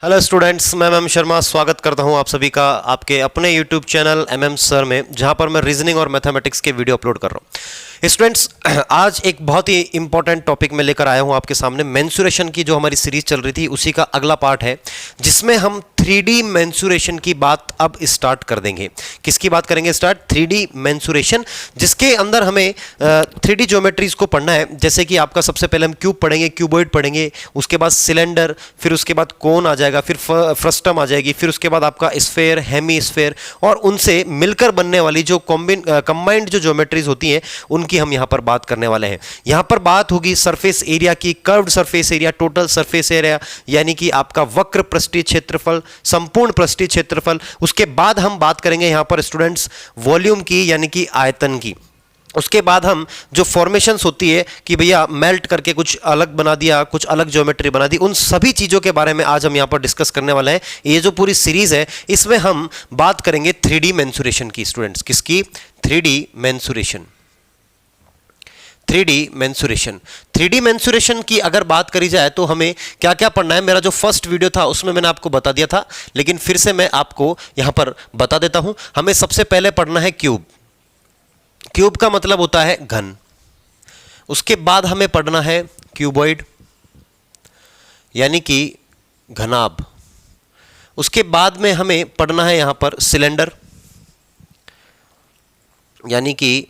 Hello students, मैं M Sharma स्वागत करता हूं आप सभी का आपके अपने यूट्यूब चैनल एम सर में, जहां पर मैं रीजनिंग और मैथमेटिक्स के वीडियो अपलोड कर रहा हूं। स्टूडेंट्स, आज एक बहुत ही इंपॉर्टेंट टॉपिक में लेकर आया हूं आपके सामने। मेंसुरेशन की जो हमारी सीरीज चल रही थी उसी का अगला पार्ट है, जिसमें हम 3D मेंसुरेशन की बात अब स्टार्ट कर देंगे। किसकी बात करेंगे स्टार्ट? 3D मेंसुरेशन, जिसके अंदर हमें 3D ज्योमेट्रीज को पढ़ना है। जैसे कि आपका सबसे पहले हम क्यूब पढ़ेंगे, क्यूबॉइड पढ़ेंगे, उसके बाद सिलेंडर, फिर उसके बाद कोन आ जाएगा, फिर फ्रस्टम आ जाएगी, फिर उसके बाद आपका स्फेयर, हेमी स्फेयर, और उनसे मिलकर बनने वाली जो कंबाइंड जो ज्योमेट्रीज होती हैं उनकी हम यहां पर बात करने वाले हैं। यहां पर बात होगी सरफेस एरिया की, curved surface area, total surface area, यानी कि आपका वक्र पृष्ठीय क्षेत्रफल, संपूर्ण पृष्ठीय क्षेत्रफल। उसके बाद हम बात करेंगे यहां पर स्टूडेंट्स वॉल्यूम की, यानी कि आयतन की। उसके बाद हम जो फॉर्मेशंस होती है कि भैया मेल्ट करके कुछ अलग बना दिया, कुछ अलग ज्योमेट्री बना दी, उन सभी चीज़ों के बारे में आज हम यहाँ पर डिस्कस करने वाले हैं। ये जो पूरी सीरीज है इसमें हम बात करेंगे 3D मेंसुरेशन की। स्टूडेंट्स, किसकी? 3D mensuration. 3D mensuration 3D mensuration की अगर बात करी जाए तो हमें क्या क्या पढ़ना है। मेरा जो फर्स्ट वीडियो था उसमें मैंने आपको बता दिया था, लेकिन फिर से मैं आपको यहां पर बता देता हूं। हमें सबसे पहले पढ़ना है क्यूब। क्यूब का मतलब होता है घन। उसके बाद हमें पढ़ना है क्यूबॉइड, यानी कि घनाभ। उसके बाद में हमें पढ़ना है यहां पर सिलेंडर, यानी कि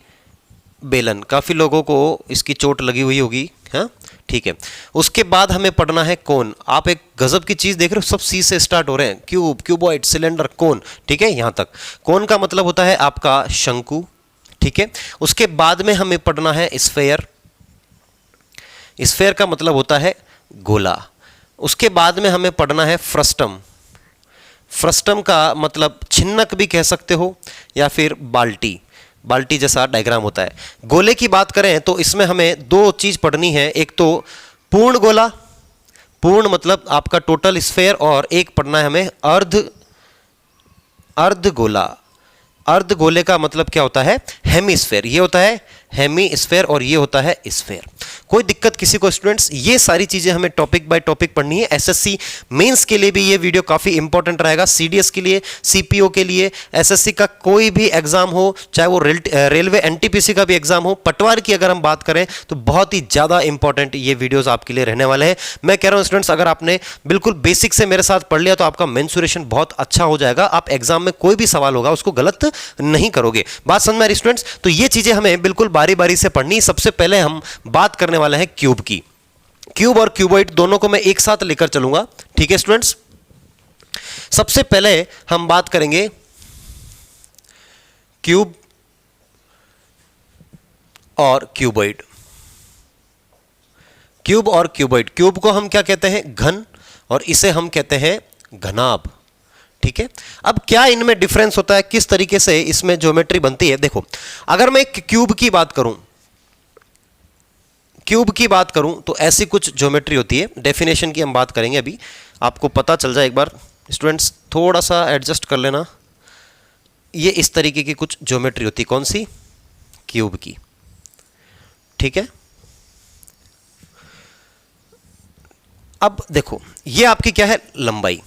बेलन। काफी लोगों को इसकी चोट लगी हुई होगी, हाँ ठीक है। उसके बाद हमें पढ़ना है कोन। आप एक गजब की चीज देख रहे हो, सब सी से स्टार्ट हो रहे हैं, क्यूब, क्यूबॉइड, सिलेंडर, कोन, ठीक है। यहां तक कोन का मतलब होता है आपका शंकु, ठीक है। उसके बाद में हमें पढ़ना है स्फेयर। स्फेयर का मतलब होता है गोला। उसके बाद में हमें पढ़ना है फ्रस्टम। फ्रस्टम का मतलब छिन्नक भी कह सकते हो, या फिर बाल्टी, बाल्टी जैसा डायग्राम होता है। गोले की बात करें तो इसमें हमें दो चीज पढ़नी है, एक तो पूर्ण गोला, पूर्ण मतलब आपका टोटल स्फेयर, और एक पढ़ना है हमें अर्ध गोला। अर्ध गोले का मतलब क्या होता है? हेमीस्फेयर। ये होता है हेमीस्फेयर और ये होता है स्फेयर। कोई दिक्कत किसी को स्टूडेंट्स? ये सारी चीजें हमें टॉपिक बाय टॉपिक पढ़नी है। एसएससी मेंस के लिए भी ये वीडियो काफी इंपॉर्टेंट रहेगा, सीडीएस के लिए, सीपीओ के लिए, एसएससी का कोई भी एग्जाम हो, चाहे वो रेलवे एनटीपीसी का भी एग्जाम हो, पटवार की अगर हम बात करें तो बहुत ही ज्यादा इंपॉर्टेंट ये वीडियोस आपके लिए रहने वाले हैं। मैं कह रहा हूं स्टूडेंट्स, अगर आपने बिल्कुल बेसिक से मेरे साथ पढ़ लिया तो आपका मेंसुरेशन बहुत अच्छा हो जाएगा। आप एग्जाम में कोई भी सवाल होगा उसको गलत नहीं करोगे। बात समझ में आ रही स्टूडेंट्स? तो ये चीजें हमें बिल्कुल बारी बारी से पढ़नी। सबसे पहले हम बात करने वाले हैं क्यूब की। क्यूब और क्यूबॉइड दोनों को मैं एक साथ लेकर चलूंगा, ठीक है स्टूडेंट्स। सबसे पहले हम बात करेंगे क्यूब और क्यूबॉइड। क्यूब और क्यूबॉइड, क्यूब को हम क्या कहते हैं? घन, और इसे हम कहते हैं घनाभ, ठीक है। अब क्या इनमें डिफरेंस होता है, किस तरीके से इसमें ज्योमेट्री बनती है? देखो, अगर मैं क्यूब की बात करूं, क्यूब की बात करूं तो ऐसी कुछ ज्योमेट्री होती है। डेफिनेशन की हम बात करेंगे, अभी आपको पता चल जाए। एक बार स्टूडेंट्स थोड़ा सा एडजस्ट कर लेना। ये इस तरीके की कुछ ज्योमेट्री होती है। कौन सी? क्यूब की, ठीक है। अब देखो, ये आपकी क्या है? लंबाई,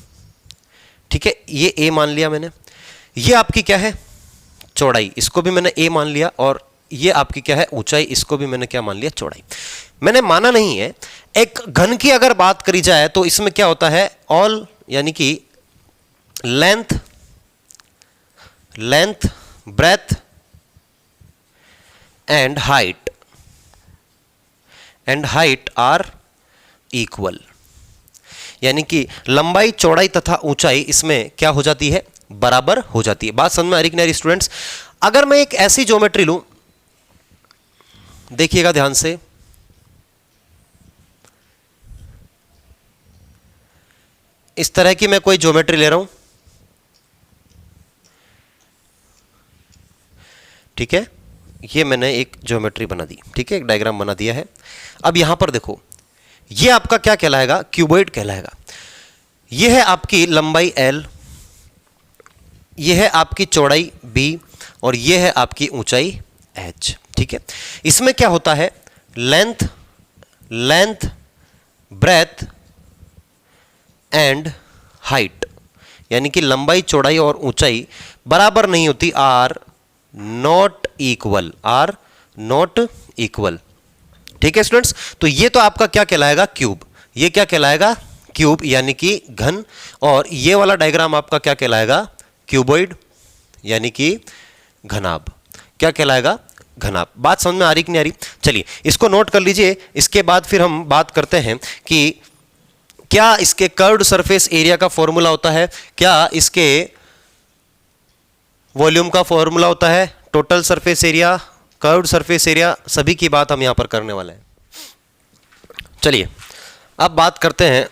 ठीक है। ये a मान लिया मैंने। ये आपकी क्या है? चौड़ाई, इसको भी मैंने a मान लिया। और ये आपकी क्या है? ऊंचाई, इसको भी मैंने क्या मान लिया? चौड़ाई। मैंने माना नहीं है। एक घन की अगर बात करी जाए तो इसमें क्या होता है? ऑल, यानी कि length, breadth and height are equal, यानी कि लंबाई, चौड़ाई तथा ऊंचाई इसमें क्या हो जाती है? बराबर हो जाती है। बात समझ में आ रही कि नहीं स्टूडेंट्स? अगर मैं एक ऐसी ज्योमेट्री लूं, देखिएगा ध्यान से, इस तरह की मैं कोई ज्योमेट्री ले रहा हूं, ठीक है। ये मैंने एक ज्योमेट्री बना दी, ठीक है, एक डायग्राम बना दिया है। अब यहां पर देखो, ये आपका क्या कहलाएगा? क्यूबॉइड कहलाएगा। ये है आपकी लंबाई L, ये है आपकी चौड़ाई B, और ये है आपकी ऊंचाई H, ठीक है। इसमें क्या होता है? लेंथ, ब्रेथ एंड हाइट, यानी कि लंबाई चौड़ाई और ऊंचाई बराबर नहीं होती, are not equal, are not equal. ठीक है स्टूडेंट्स, तो ये तो आपका क्या कहलाएगा, क्यूब। ये क्या कहलाएगा, क्यूब यानी कि घन। और ये वाला डायग्राम आपका क्या कहलाएगा, क्यूबॉइड यानी कि घनाभ। क्या कहलाएगा, घनाभ। बात समझ में आ रही कि नहीं आ रही? चलिए इसको नोट कर लीजिए। इसके बाद फिर हम बात करते हैं कि क्या इसके कर्व्ड सरफेस एरिया का फॉर्मूला होता है, क्या इसके वॉल्यूम का फॉर्मूला होता है, total surface area, curved surface area, सभी की बात हम यहां पर करने वाले हैं। चलिए अब बात करते हैं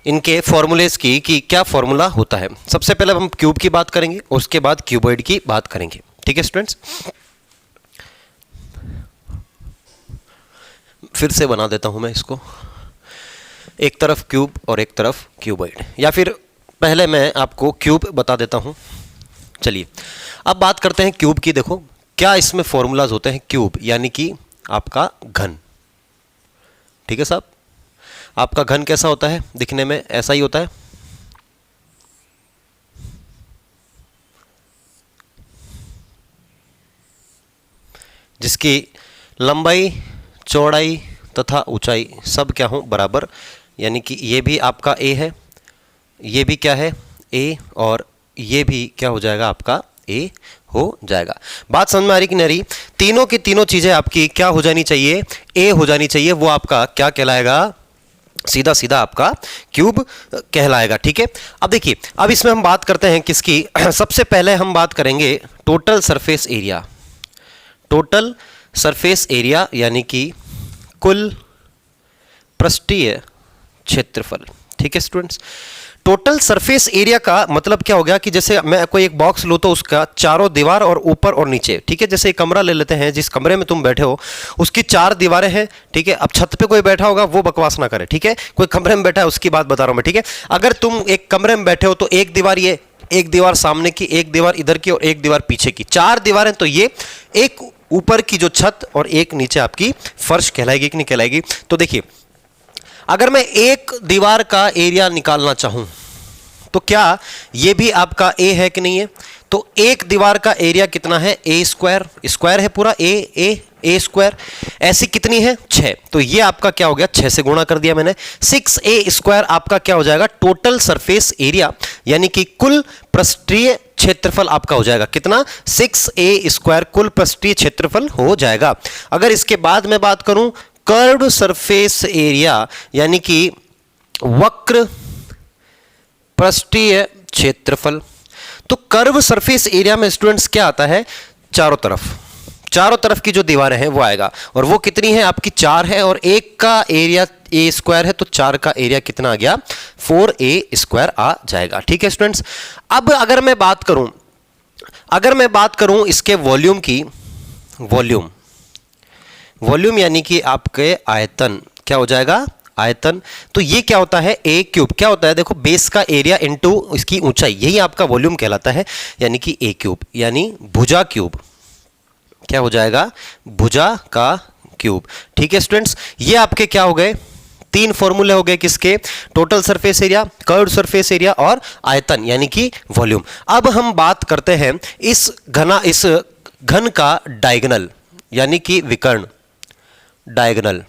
इनके फॉर्मूलेस की कि क्या फॉर्मूला होता है। सबसे पहले हम क्यूब की बात करेंगे, उसके बाद क्यूबॉइड की बात करेंगे। ठीक है स्टूडेंट्स, फिर से बना देता हूं मैं इसको, एक तरफ क्यूब और एक तरफ क्यूबॉइड, या फिर पहले मैं आपको क्यूब बता देता हूं। चलिए अब बात करते हैं क्यूब की। देखो क्या इसमें फॉर्मूलाज होते हैं, क्यूब यानी कि आपका घन। ठीक है साहब, आपका घन कैसा होता है, दिखने में ऐसा ही होता है। जिसकी लंबाई चौड़ाई तथा ऊंचाई सब क्या हो, बराबर, यानी कि ये भी आपका ए है, ये भी क्या है, ए, और ये भी क्या हो जाएगा, आपका ए हो जाएगा। बात समझ में आ रही कि नहीं आ रही? तीनों की तीनों चीजें आपकी क्या हो जानी चाहिए, ए हो जानी चाहिए। वो आपका क्या कहलाएगा, सीधा सीधा आपका क्यूब कहलाएगा। ठीक है, अब देखिए, अब इसमें हम बात करते हैं किसकी। सबसे पहले हम बात करेंगे total surface area. Total surface area यानी कि कुल पृष्ठीय क्षेत्रफल। ठीक है स्टूडेंट्स, टोटल सरफेस एरिया का मतलब क्या हो गया कि जैसे मैं कोई एक बॉक्स लूँ तो उसका चारों दीवार और ऊपर और नीचे, ठीक है, जैसे एक कमरा ले लेते हैं, जिस कमरे में तुम बैठे हो उसकी 4 दीवारें हैं। ठीक है, अब छत पे कोई बैठा होगा वो बकवास ना करे। ठीक है, कोई कमरे में बैठा है उसकी बात बता रहा हूं मैं। ठीक है, अगर तुम एक कमरे में बैठे हो तो एक दीवार ये, एक दीवार सामने की, एक दीवार इधर की और एक दीवार पीछे की, 4 दीवारें। तो ये एक ऊपर की जो छत और एक नीचे आपकी फर्श कहलाएगी कि नहीं कहलाएगी? तो देखिए, अगर मैं एक दीवार का एरिया निकालना चाहूं तो क्या ये भी आपका ए है कि नहीं है? तो एक दीवार का एरिया कितना है, ए स्क्वायर, स्क्वायर है पूरा, ए स्क्वायर, ऐसी कितनी है, 6। तो ये आपका क्या हो गया, 6 से गुणा कर दिया मैंने, 6a स्क्वायर आपका क्या हो जाएगा, टोटल सरफेस एरिया, यानी कि कुल पृष्ठीय क्षेत्रफल आपका हो जाएगा कितना, 6a स्क्वायर कुल पृष्ठीय क्षेत्रफल हो जाएगा। अगर इसके बाद मैं बात करूं कर्व्ड सरफेस एरिया, यानी कि वक्र पृष्ठीय क्षेत्रफल, तो कर्व सरफेस एरिया में स्टूडेंट्स क्या आता है, चारों तरफ की जो दीवारें हैं वो आएगा, और वो कितनी है आपकी, 4 है, और एक का एरिया ए स्क्वायर है, तो 4 का एरिया कितना आ गया, 4a स्क्वायर आ जाएगा। ठीक है स्टूडेंट्स, अब अगर मैं बात करूं इसके वॉल्यूम की, वॉल्यूम यानी कि आपके आयतन, क्या हो जाएगा, आयतन। तो ये क्या होता है, ए क्यूब क्या होता है, देखो बेस का एरिया इनटू इसकी ऊंचाई, यही आपका वॉल्यूम कहलाता है, यानी कि ए क्यूब, यानी भुजा क्यूब, क्या हो जाएगा, भुजा का क्यूब। ठीक है स्टूडेंट्स, ये आपके क्या हो गए, 3 फॉर्मूले हो गए किसके, total surface area, curved surface area और आयतन यानी कि वॉल्यूम। अब हम बात करते हैं इस घन का डायगोनल यानी कि विकर्ण, डायगोनल,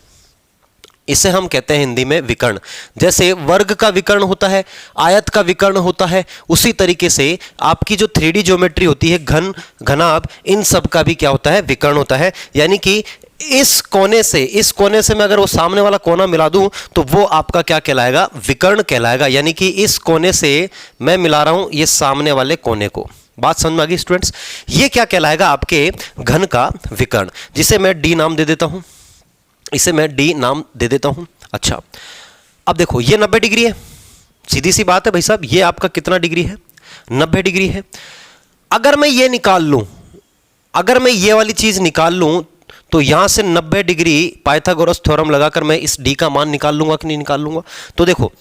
इसे हम कहते हैं हिंदी में विकर्ण। जैसे वर्ग का विकर्ण होता है, आयत का विकर्ण होता है, उसी तरीके से आपकी जो 3D ज्योमेट्री होती है, घन, घनाभ, इन सब का भी क्या होता है, विकर्ण होता है। यानी कि इस कोने से मैं अगर वो सामने वाला कोना मिला दूं तो वो आपका क्या कहलाएगा, विकर्ण कहलाएगा। यानी कि इस कोने से मैं मिला रहा हूं ये सामने वाले कोने को। बात समझ में आ गई स्टूडेंट्स? ये क्या कहलाएगा, आपके घन का विकर्ण, जिसे मैं डी नाम दे देता हूं, इसे मैं डी नाम दे देता हूं। अच्छा, अब देखो ये 90 डिग्री है, सीधी सी बात है भाई साहब, ये आपका कितना डिग्री है, 90 डिग्री है। अगर मैं ये निकाल लूं, अगर मैं ये वाली चीज निकाल लूं तो यहां से 90 डिग्री पाइथागोरस थ्योरम लगाकर मैं इस डी का मान निकाल लूंगा कि नहीं निकाल लूंगा? तो देखो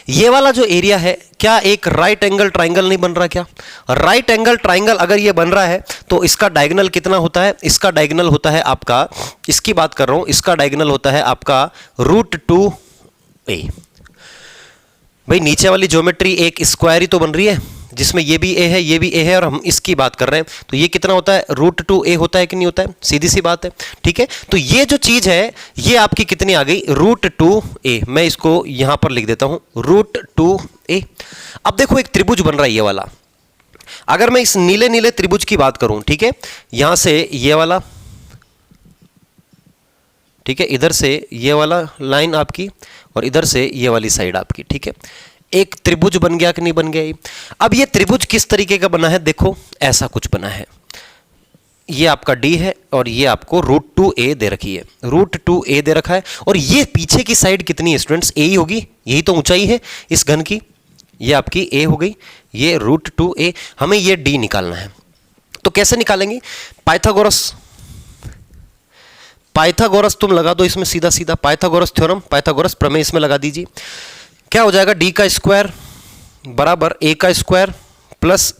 ये वाला जो एरिया है, क्या एक राइट एंगल ट्राइंगल नहीं बन रहा? क्या राइट एंगल ट्राइंगल अगर ये बन रहा है तो इसका डायगोनल कितना होता है, इसका डायगोनल होता है आपका, इसकी बात कर रहा हूं, इसका डायगोनल होता है आपका √2a। भाई नीचे वाली ज्योमेट्री एक स्क्वायर ही तो बन रही है, जिसमें ये भी ए है, ये भी ए है, और हम इसकी बात कर रहे हैं, तो ये कितना होता है, √2a होता है कि नहीं होता है, सीधी सी बात है। ठीक है, तो ये जो चीज है ये आपकी कितनी आ गई, √2a। मैं इसको यहां पर लिख देता हूं, √2a। अब देखो एक त्रिभुज बन रहा है ये वाला, अगर मैं इस नीले नीले त्रिभुज की बात करूं, ठीक है, यहां से ये वाला, ठीक है, इधर से ये वाला लाइन आपकी, और इधर से ये वाली साइड आपकी। ठीक है, एक त्रिभुज बन गया कि नहीं बन गया। अब ये त्रिभुज किस तरीके का बना है, देखो ऐसा कुछ बना है, ये आपका D है और ये आपको √2a दे रखी है, √2a दे रखा है, और ये पीछे की साइड कितनी है स्टूडेंट्स, a ही होगी, यही तो ऊंचाई है इस घन की, ये आपकी a हो गई, ये √2a। हमें ये D निकालना है, तो कैसे निकालेंगे, पाइथागोरस तुम लगा दो इसमें सीधा सीधा, पाइथागोरस थ्योरम, पाइथागोरस प्रमेय इसमें लगा दीजिए। क्या हो जाएगा, D का स्क्वायर बराबर a का स्क्वायर प्लस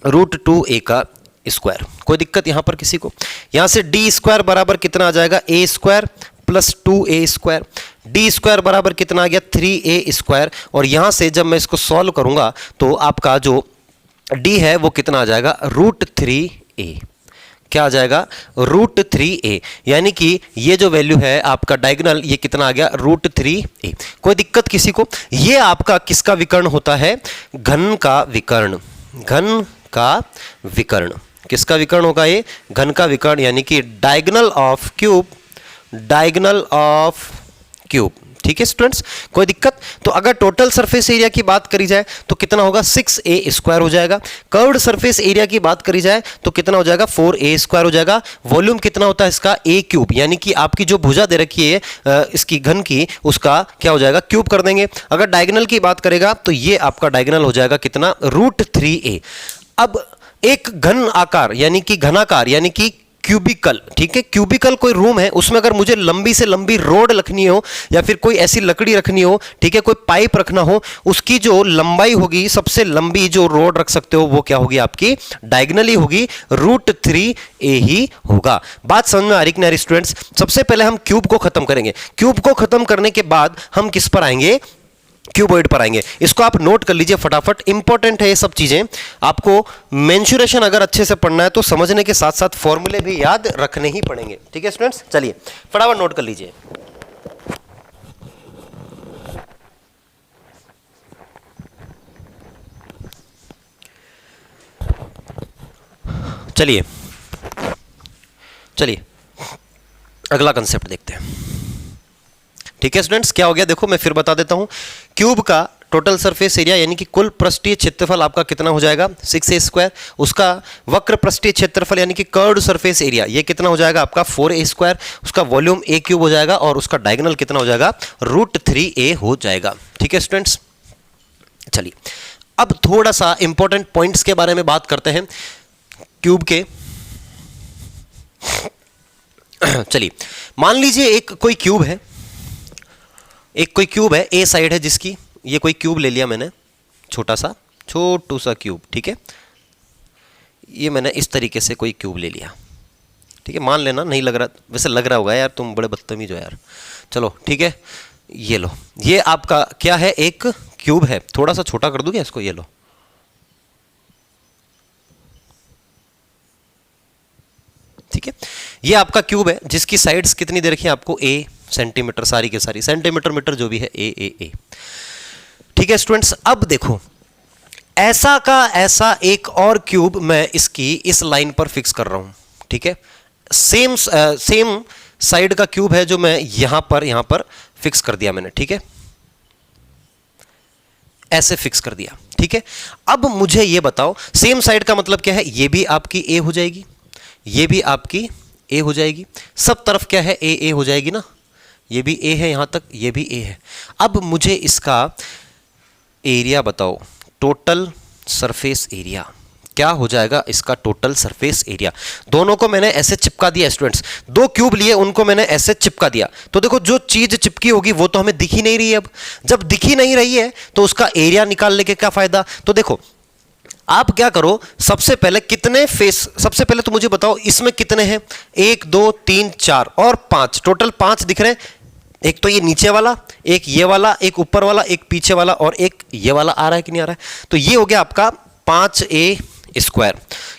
√2a का स्क्वायर। कोई दिक्कत यहां पर किसी को, यहां से D स्क्वायर बराबर कितना आ जाएगा, a square plus 2a square, D square बराबर कितना आ गया, 3a स्क्वायर, और यहां से जब मैं इसको सॉल्व करूंगा तो आपका जो D है वो कितना आ जाएगा, √3a। क्या आ जाएगा, √3a, यानी कि ये जो वैल्यू है आपका डायगोनल, ये कितना आ गया, √3a। कोई दिक्कत किसी को, ये आपका किसका विकर्ण होता है, घन का विकर्ण, घन का विकर्ण, किसका विकर्ण होगा, ये घन का विकर्ण, यानी कि diagonal of cube, diagonal of cube. ठीक है स्टूडेंट्स, कोई दिक्कत। तो अगर टोटल सरफेस एरिया की बात करी जाए तो कितना होगा, 6a स्क्वायर हो जाएगा। कर्व्ड सरफेस एरिया की बात करी जाए तो कितना हो जाएगा, 4a स्क्वायर हो जाएगा। वॉल्यूम कितना होता है इसका, a क्यूब, यानी कि आपकी जो भुजा दे रखी है इसकी घन की, उसका क्या हो जाएगा, क्यूब कर देंगे। अगर डायगोनल की बात करेगा तो ये आपका डायगोनल हो जाएगा कितना, √3a। अब एक घन आकार यानी कि घनाकार यानी कि क्यूबिकल, ठीक है, क्यूबिकल कोई रूम है, उसमें अगर मुझे लंबी से लंबी रोड रखनी हो या फिर कोई ऐसी लकड़ी रखनी हो, ठीक है, कोई पाइप रखना हो, उसकी जो लंबाई होगी, सबसे लंबी जो रोड रख सकते हो वो क्या होगी, आपकी डायगोनली होगी, √3a ही होगा। बात समझ में आ रही कि नहीं स्टूडेंट्स। सबसे पहले हम क्यूब को खत्म करेंगे, क्यूब को खत्म करने के बाद हम किस पर आएंगे, क्यूबॉइड पर आएंगे। इसको आप नोट कर लीजिए फटाफट, इंपॉर्टेंट है ये सब चीजें। आपको मेंसुरेशन अगर अच्छे से पढ़ना है तो समझने के साथ साथ फॉर्मूले भी याद रखने ही पड़ेंगे। ठीक है स्टूडेंट्स, चलिए फटाफट नोट कर लीजिए। चलिए चलिए अगला कंसेप्ट देखते हैं। ठीक है स्टूडेंट्स, क्या हो गया, देखो मैं फिर बता देता हूं। क्यूब का टोटल सरफेस एरिया यानी कि कुल पृष्ठीय क्षेत्रफल आपका कितना हो जाएगा, 6a स्क्वायर। उसका वक्र पृष्ठीय क्षेत्रफल यानी कि कर्व्ड सरफेस एरिया ये कितना हो जाएगा आपका, 4a स्क्वायर। उसका वॉल्यूम a क्यूब हो जाएगा और उसका डायगोनल कितना हो जाएगा, √3a हो जाएगा। ठीक है स्टूडेंट्स, चलिए अब थोड़ा सा इंपॉर्टेंट पॉइंट्स के बारे में बात करते हैं क्यूब के। चलिए मान लीजिए एक कोई क्यूब है, एक कोई क्यूब है, ए साइड है जिसकी, ये कोई क्यूब ले लिया मैंने, छोटू सा क्यूब। ठीक है, ये मैंने इस तरीके से कोई क्यूब ले लिया। ठीक है, मान लेना नहीं लग रहा, वैसे लग रहा होगा यार, तुम बड़े बदतमीज हो यार। चलो ठीक है, ये लो, ये आपका क्या है, एक क्यूब है। थोड़ा सा छोटा कर दूं क्या इसको, ये लो। ठीक है, ये आपका क्यूब है जिसकी साइड्स कितनी दे रखी है आपको, a सेंटीमीटर, सारी के सारी सेंटीमीटर मीटर जो भी है a। ठीक है स्टूडेंट्स, अब देखो ऐसा का ऐसा एक और क्यूब मैं इसकी इस लाइन पर फिक्स कर रहा हूं। ठीक है, सेम साइड का क्यूब है जो मैं यहां पर फिक्स कर दिया मैंने। ठीक है, ऐसे फिक्स कर दिया। ठीक है, अब मुझे ये बताओ सेम साइड का मतलब क्या है, ये भी आपकी a हो जाएगी, ये भी आपकी a हो जाएगी, सब तरफ क्या है, a हो जाएगी ना, ये भी a है, यहां तक ये भी a है। अब मुझे इसका एरिया बताओ, टोटल सरफेस एरिया क्या हो जाएगा, इसका टोटल सरफेस एरिया। दोनों को मैंने ऐसे चिपका दिया स्टूडेंट्स, दो क्यूब लिए उनको मैंने ऐसे चिपका दिया, तो देखो जो चीज चिपकी होगी वो तो हमें दिख ही नहीं रही है। अब जब दिख ही नहीं रही है तो उसका एरिया निकालने के क्या फायदा। तो देखो आप क्या करो, सबसे पहले कितने फेस, सबसे पहले तो मुझे बताओ इसमें कितने हैं, 1 2 3 4 और 5, टोटल 5 दिख रहे हैं। एक तो ये नीचे वाला, एक ये वाला, एक ऊपर वाला, एक पीछे वाला और एक ये वाला आ रहा है कि नहीं आ रहा है। तो ये हो गया आपका 5a²।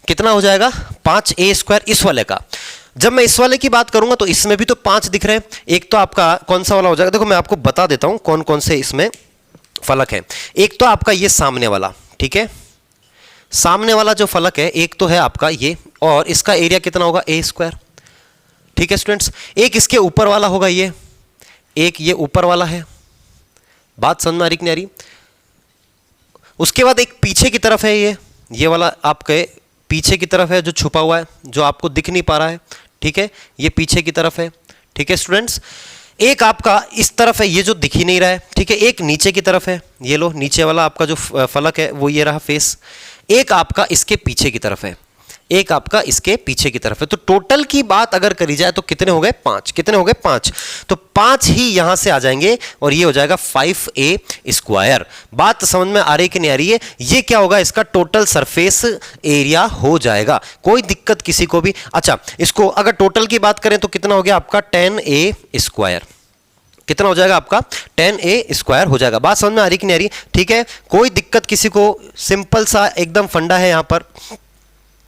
कितना हो जाएगा 5a² इस वाले का। जब मैं इस वाले की बात करूंगा तो इसमें भी तो 5 दिख रहे हैं। एक तो आपका कौन सा वाला हो जाएगा, देखो मैं आपको बता देता हूं कौन कौन से इसमें फलक है। एक तो आपका ये सामने वाला, ठीक है, सामने वाला जो फलक है एक तो है आपका ये, और इसका एरिया कितना होगा a²। ठीक है स्टूडेंट्स, एक इसके ऊपर वाला होगा ये, एक ये ऊपर वाला है। बात समझ में आ रही कि नहीं आ रही। उसके बाद एक पीछे की तरफ है ये वाला आपके पीछे की तरफ है जो छुपा हुआ है, जो आपको दिख नहीं पा रहा है। ठीक है, ये पीछे की तरफ है। ठीक है स्टूडेंट्स, एक आपका इस तरफ है ये जो दिख ही नहीं रहा है। ठीक है, एक नीचे की तरफ है, ये लो नीचे वाला आपका जो फलक है वो ये रहा फेस। एक आपका इसके पीछे की तरफ है, एक आपका इसके पीछे की तरफ है। तो टोटल की बात अगर करी जाए तो कितने हो गए 5। कितने हो गए 5। तो 5 ही यहां से आ जाएंगे और ये हो जाएगा 5a²। बात समझ में आ रही कि नहीं आ रही है। ये क्या होगा, इसका टोटल सरफेस एरिया हो जाएगा। कोई दिक्कत किसी को भी। अच्छा, इसको अगर टोटल की बात करें तो कितना हो गया आपका 10a²। कितना हो जाएगा आपका 10a² हो जाएगा। बात समझ में आ रही कि नहीं आ रही। ठीक है, कोई दिक्कत किसी को, सिंपल सा एकदम फंडा है यहां पर।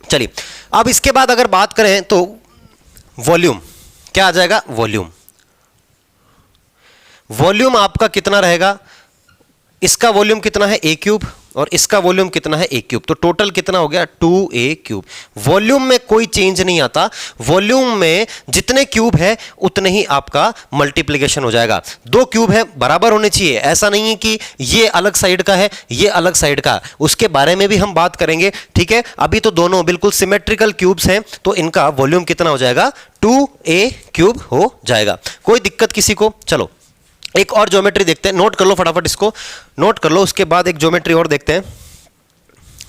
चलिए अब इसके बाद अगर बात करें तो वॉल्यूम क्या आ जाएगा, वॉल्यूम आपका कितना रहेगा, इसका वॉल्यूम कितना है a³ और इसका वॉल्यूम कितना है a³। तो टोटल कितना हो गया 2a³। वॉल्यूम में कोई चेंज नहीं आता, वॉल्यूम में जितने क्यूब है उतने ही आपका मल्टीप्लिकेशन हो जाएगा। 2 क्यूब है बराबर होने चाहिए, ऐसा नहीं है कि ये अलग साइड का है ये अलग साइड का, उसके बारे में भी हम बात करेंगे। ठीक है, अभी तो दोनों बिल्कुल सिमेट्रिकल क्यूब्स हैं तो इनका वॉल्यूम कितना हो जाएगा 2a³ हो जाएगा। कोई दिक्कत किसी को। चलो एक और ज्योमेट्री देखते हैं, नोट कर लो फटाफट, इसको नोट कर लो। उसके बाद एक ज्योमेट्री और देखते हैं।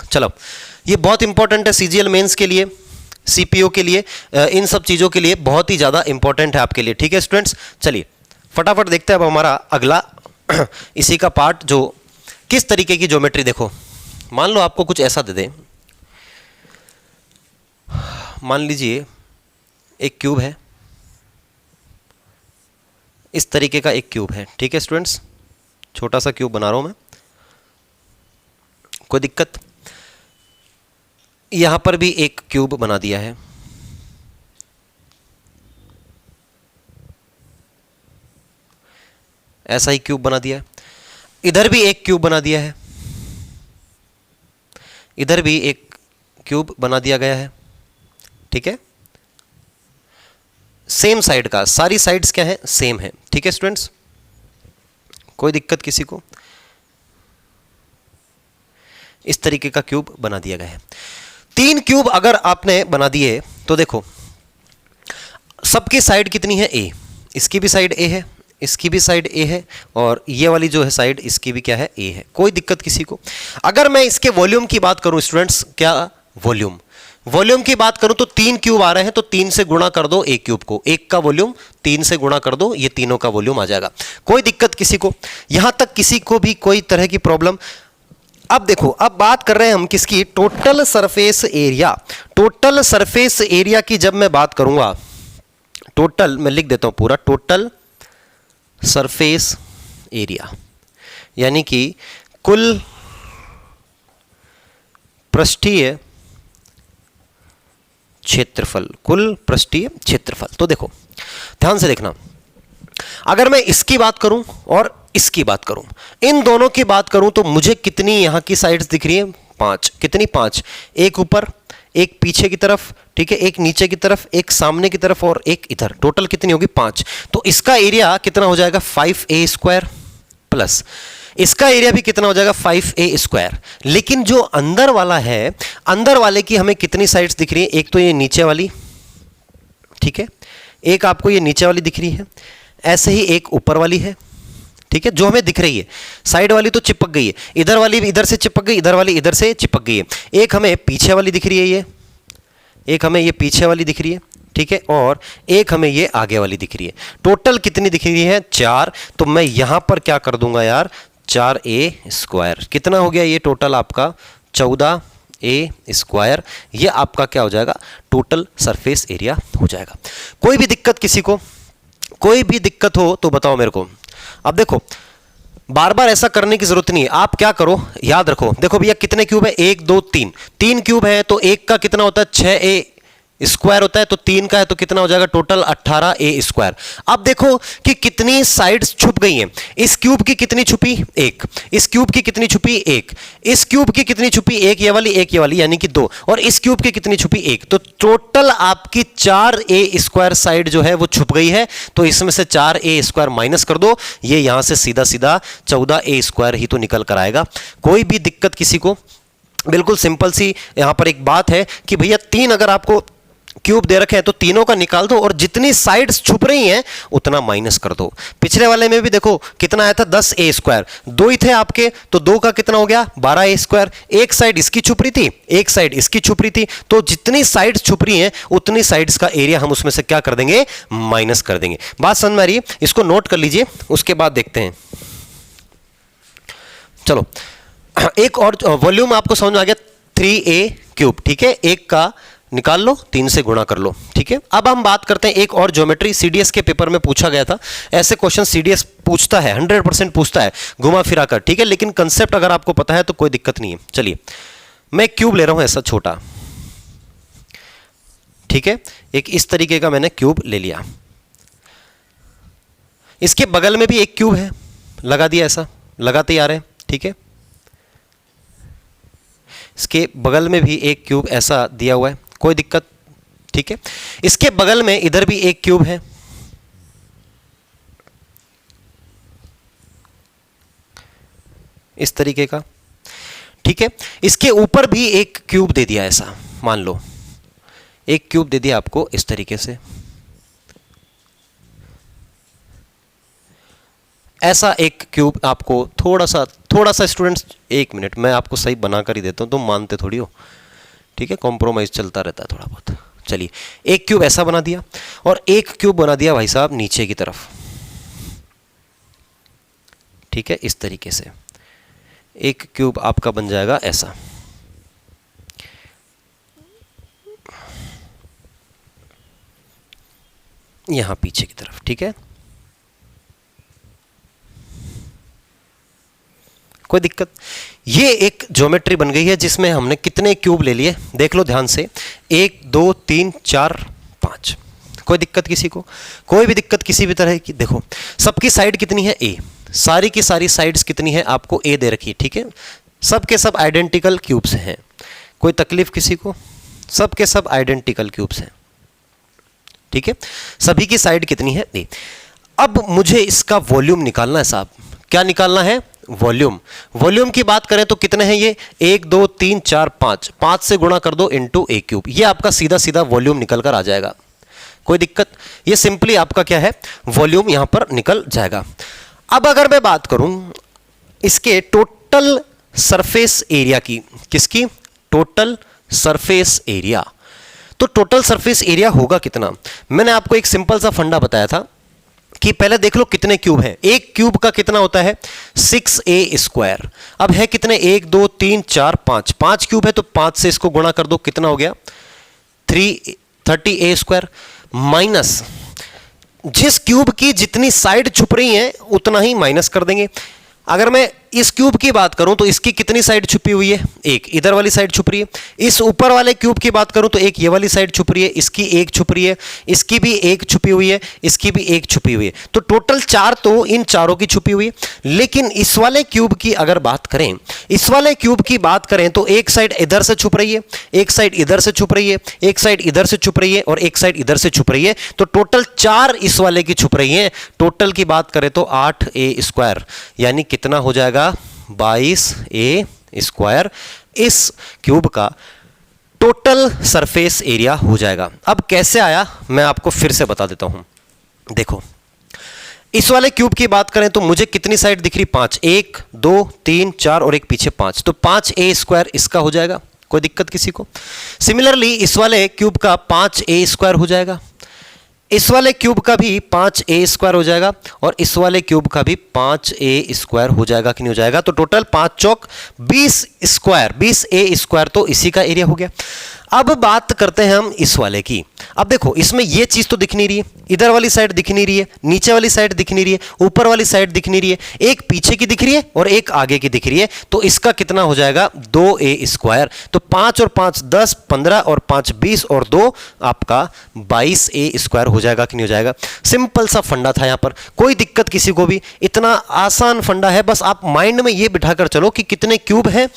चलो ये बहुत इंपॉर्टेंट है CGL मेंस के लिए, CPO के लिए, इन सब चीज़ों के लिए बहुत ही ज़्यादा इंपॉर्टेंट है आपके लिए। ठीक है स्टूडेंट्स, चलिए फटाफट देखते हैं अब हमारा अगला इसी का पार्ट, जो किस तरीके की ज्योमेट्री। देखो मान लो आपको कुछ ऐसा दे दें, मान लीजिए एक क्यूब है, इस तरीके का एक क्यूब है। ठीक है स्टूडेंट्स, छोटा सा क्यूब बना रहा हूं मैं, कोई दिक्कत। यहां पर भी एक क्यूब बना दिया है, ऐसा ही क्यूब बना दिया है। इधर भी एक क्यूब बना दिया है, इधर भी एक क्यूब बना दिया गया है। ठीक है, सेम साइड का, सारी साइड्स क्या है सेम है। ठीक है स्टूडेंट्स, कोई दिक्कत किसी को। इस तरीके का क्यूब बना दिया गया है। 3 क्यूब अगर आपने बना दिए तो देखो सबकी साइड कितनी है a, इसकी भी साइड a है, इसकी भी साइड a है, और ये वाली जो है साइड इसकी भी क्या है a है। कोई दिक्कत किसी को। अगर मैं इसके वॉल्यूम की बात करूं स्टूडेंट्स, क्या वॉल्यूम की बात करूं तो 3 क्यूब आ रहे हैं तो 3 से गुणा कर दो एक क्यूब को, एक का वॉल्यूम 3 से गुणा कर दो, ये तीनों का वॉल्यूम आ जाएगा। कोई दिक्कत किसी को, यहां तक किसी को भी कोई तरह की प्रॉब्लम। अब देखो, अब बात कर रहे हैं हम किसकी, total surface area. Total surface area की जब मैं बात करूंगा, टोटल मैं लिख देता हूं पूरा, टोटल सरफेस एरिया यानी कि कुल पृष्ठीय क्षेत्रफल, कुल पृष्ठीय क्षेत्रफल। तो देखो ध्यान से देखना, अगर मैं इसकी बात करूं और इसकी बात करूं, इन दोनों की बात करूं तो मुझे कितनी यहां की साइड्स दिख रही है 5। कितनी 5, एक ऊपर एक पीछे की तरफ, ठीक है, एक नीचे की तरफ, एक सामने की तरफ और एक इधर, टोटल कितनी होगी 5। तो इसका एरिया कितना हो जाएगा 5a² प्लस इसका एरिया भी कितना हो जाएगा 5a²। लेकिन जो अंदर वाला है, अंदर वाले की हमें कितनी साइड्स दिख रही है, एक तो ये नीचे वाली, ठीक है, एक आपको ये नीचे वाली दिख रही है, ऐसे ही एक ऊपर वाली है। ठीक है, जो हमें दिख रही है, साइड वाली तो चिपक गई है, इधर वाली भी इधर से चिपक गई, इधर वाली इधर से चिपक गई है। एक हमें पीछे वाली दिख रही है, ये एक हमें ये पीछे वाली दिख रही है, ठीक है, और एक हमें ये आगे वाली दिख रही है। टोटल कितनी दिख रही है 4। तो मैं यहां पर क्या कर दूंगा यार 4a²। कितना हो गया ये टोटल आपका 14a²। ये आपका क्या हो जाएगा टोटल सरफेस एरिया हो जाएगा। कोई भी दिक्कत किसी को। कोई भी दिक्कत हो तो बताओ मेरे को। अब देखो बार बार ऐसा करने की जरूरत नहीं है, आप क्या करो याद रखो। देखो भैया कितने क्यूब है, 1 2 3, 3 क्यूब है तो 1 का कितना होता है 6a स्क्वायर होता है, तो 3 का है तो कितना हो जाएगा टोटल 18a स्क्वायर। अब देखो कि कितनी साइड्स छुप गई हैं। इस क्यूब की कितनी छुपी 1, इस क्यूब की कितनी छुपी 1, इस क्यूब की कितनी छुपी 1 ये वाली 1 ये वाली यानी कि 2, और इस क्यूब की कितनी छुपी 1, तो टोटल आपकी 4a स्क्वायर साइड जो है वो छुप गई है। तो इसमें से 4a स्क्वायर माइनस कर दो, ये यहां से सीधा सीधा 14a स्क्वायर ही तो निकल कर आएगा। कोई भी दिक्कत किसी को, बिल्कुल सिंपल सी यहां पर एक बात है कि भैया 3 अगर आपको क्यूब दे रखे हैं तो तीनों का निकाल दो और जितनी साइड्स छुप रही हैं उतना माइनस कर दो। पिछले वाले में भी देखो कितना आया था 10a स्क्वायर, 2 ही थे आपके तो 2 का कितना हो गया 12a स्क्वायर। एक साइड इसकी छुप रही थी, एक साइड इसकी छुप रही थी, तो जितनी साइड्स छुप रही हैं उतनी साइड्स का एरिया हम उसमें से क्या कर देंगे माइनस कर देंगे। बात समझ में आ रही है? इसको नोट कर लीजिए, उसके बाद देखते हैं। चलो एक और वॉल्यूम आपको समझ में आ गया 3a क्यूब, ठीक है, एक का निकाल लो 3 से गुणा कर लो, ठीक है। अब हम बात करते हैं एक और ज्योमेट्री, सीडीएस के पेपर में पूछा गया था। ऐसे क्वेश्चन सीडीएस पूछता है, 100% पूछता है घुमा फिरा कर, ठीक है, लेकिन कंसेप्ट अगर आपको पता है तो कोई दिक्कत नहीं है। चलिए मैं क्यूब ले रहा हूं ऐसा छोटा, ठीक है, एक इस तरीके का मैंने क्यूब ले लिया। इसके बगल में भी एक क्यूब है, लगा दिया, ऐसा लगाते ही आ रहे हैं, ठीक है। इसके बगल में भी एक क्यूब ऐसा दिया हुआ है, कोई दिक्कत, ठीक है। इसके बगल में इधर भी एक क्यूब है, इस तरीके का, ठीक है। इसके ऊपर भी एक क्यूब दे दिया, ऐसा मान लो एक क्यूब दे दिया आपको इस तरीके से, ऐसा एक क्यूब आपको थोड़ा सा स्टूडेंट्स, एक मिनट मैं आपको सही बना कर ही देता हूं, तुम मानते थोड़ी हो, ठीक है, कॉम्प्रोमाइज चलता रहता है थोड़ा बहुत। चलिए एक क्यूब ऐसा बना दिया और एक क्यूब बना दिया भाई साहब नीचे की तरफ, ठीक है, इस तरीके से एक क्यूब आपका बन जाएगा ऐसा। यहां पीछे की तरफ, ठीक है, कोई दिक्कत। ये एक ज्योमेट्री बन गई है जिसमें हमने कितने क्यूब ले लिए देख लो ध्यान से, 1 2 3 4 5। कोई दिक्कत किसी को, कोई भी दिक्कत किसी भी तरह की? देखो सबकी साइड कितनी है a, सारी की सारी साइड्स कितनी है आपको a दे रखी है, ठीक है, सब के सब आइडेंटिकल क्यूब्स हैं। कोई तकलीफ किसी को? सब के सब आइडेंटिकल क्यूब्स हैं, ठीक है, सभी की साइड कितनी है a। अब मुझे इसका वॉल्यूम निकालना है साहब। क्या निकालना है? वॉल्यूम। वॉल्यूम की बात करें तो कितने हैं ये 1 2 3 4 5, 5 से गुणा कर दो इंटू a क्यूब, ये आपका सीधा सीधा वॉल्यूम निकल कर आ जाएगा। कोई दिक्कत? ये सिंपली आपका क्या है वॉल्यूम यहां पर निकल जाएगा। अब अगर मैं बात करूं इसके टोटल सरफेस एरिया की, किसकी? Total surface area. तो टोटल सरफेस एरिया होगा कितना? मैंने आपको एक सिंपल सा फंडा बताया था कि पहले देख लो कितने क्यूब हैं। एक क्यूब का कितना होता है 6a स्क्वायर। अब है कितने 1 2 3 4 5, 5 क्यूब है तो 5 से इसको गुणा कर दो, कितना हो गया 30a स्क्वायर, माइनस जिस क्यूब की जितनी साइड छुप रही है उतना ही माइनस कर देंगे। अगर मैं इस क्यूब की बात करूं तो इसकी कितनी साइड छुपी हुई है? एक इधर वाली साइड छुप रही है। इस ऊपर वाले क्यूब की बात करूं तो एक ये वाली साइड छुप रही है, इसकी एक छुप रही है, इसकी भी एक छुपी हुई है, इसकी भी एक छुपी हुई है। तो टोटल 4 तो इन चारों की छुपी हुई है। लेकिन इस वाले क्यूब की अगर बात करें, इस वाले क्यूब की बात करें तो एक साइड इधर से छुप रही है, एक साइड इधर से छुप रही है, एक साइड इधर से छुप रही है और एक साइड इधर से छुप रही है। तो टोटल 4 इस वाले की छुप रही है। टोटल की बात करें तो 8a स्क्वायर, यानी कितना हो जाएगा 22a स्क्वायर इस क्यूब का टोटल सरफेस एरिया हो जाएगा। अब कैसे आया मैं आपको फिर से बता देता हूं। देखो इस वाले क्यूब की बात करें तो मुझे कितनी साइड दिख रही 5, 1 2 3 4 और एक पीछे 5, तो 5a स्क्वायर इसका हो जाएगा। कोई दिक्कत किसी को? सिमिलरली इस वाले क्यूब का 5a स्क्वायर हो जाएगा, इस वाले क्यूब का भी 5a स्क्वायर हो जाएगा और इस वाले क्यूब का भी 5a स्क्वायर हो जाएगा कि नहीं हो जाएगा? तो टोटल 5 चौक 20 स्क्वायर, 20a स्क्वायर तो इसी का एरिया हो गया। अब बात करते हैं हम इस वाले की। अब देखो इसमें ये चीज तो दिख नहीं रही है, इधर वाली साइड दिख नहीं रही है, नीचे वाली साइड दिख नहीं रही है, ऊपर वाली साइड दिख नहीं रही है, एक पीछे की दिख रही है और एक आगे की दिख रही है। तो इसका कितना हो जाएगा 2a²। तो 5 और 5 10, 15 और 5 20 और 2 आपका 22a² हो जाएगा कि नहीं हो जाएगा। सिंपल सा फंडा था, यहां पर कोई दिक्कत किसी को भी, इतना आसान फंडा है। बस आप माइंड में ये बिठाकर चलो कि कितने क्यूब है,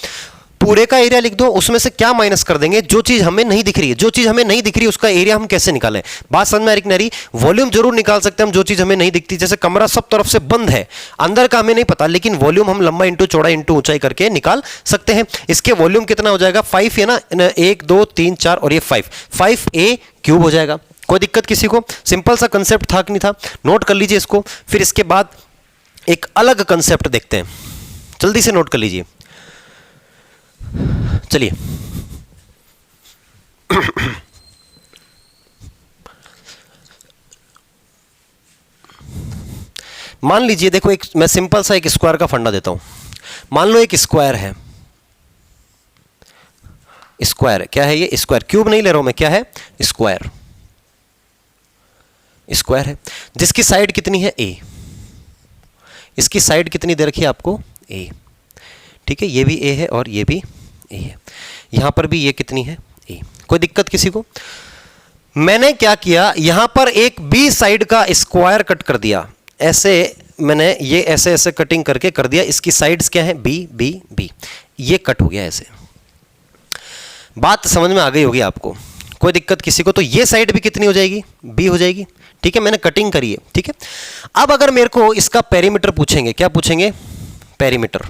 पूरे का एरिया लिख दो, उसमें से क्या माइनस कर देंगे, जो चीज हमें नहीं दिख रही है, जो चीज हमें नहीं दिख रही है उसका एरिया हम कैसे निकालें। बात समझ में आ रही कि नहीं? वॉल्यूम जरूर निकाल सकते हैं हम, जो चीज हमें नहीं दिखती। जैसे कमरा सब तरफ से बंद है, अंदर का हमें नहीं पता, लेकिन वॉल्यूम हम लंबा इंटू चौड़ा इंटू ऊंचाई करके निकाल सकते हैं। इसके वॉल्यूम कितना हो जाएगा 5 है ना, 1 2 3 4 और ये 5a³ हो जाएगा। कोई दिक्कत किसी को? सिंपल सा कंसेप्ट था कि नहीं था? नोट कर लीजिए इसको। फिर इसके बाद एक अलग कंसेप्ट देखते हैं, जल्दी से नोट कर लीजिए। चलिए मान लीजिए, देखो एक मैं सिंपल सा एक स्क्वायर का फंडा देता हूं। मान लो एक स्क्वायर है, स्क्वायर क्या है ये? स्क्वायर, क्यूब नहीं ले रहा हूं मैं, क्या है? स्क्वायर। स्क्वायर है जिसकी साइड कितनी है a, इसकी साइड कितनी दे रखी है आपको a, ठीक है। ये भी a है और ये भी a है, यहां पर भी ये कितनी है a। कोई दिक्कत किसी को? मैंने क्या किया, यहां पर एक b साइड का स्क्वायर कट कर दिया, ऐसे मैंने ये ऐसे ऐसे कटिंग करके कर दिया। इसकी साइड्स क्या है? b b b, ये कट हो गया ऐसे। बात समझ में आ गई होगी आपको? कोई दिक्कत किसी को? तो ये साइड भी कितनी हो जाएगी? b हो जाएगी, ठीक है। मैंने कटिंग करी है, ठीक है। अब अगर मेरे को इसका पेरीमीटर पूछेंगे, क्या पूछेंगे? पेरीमीटर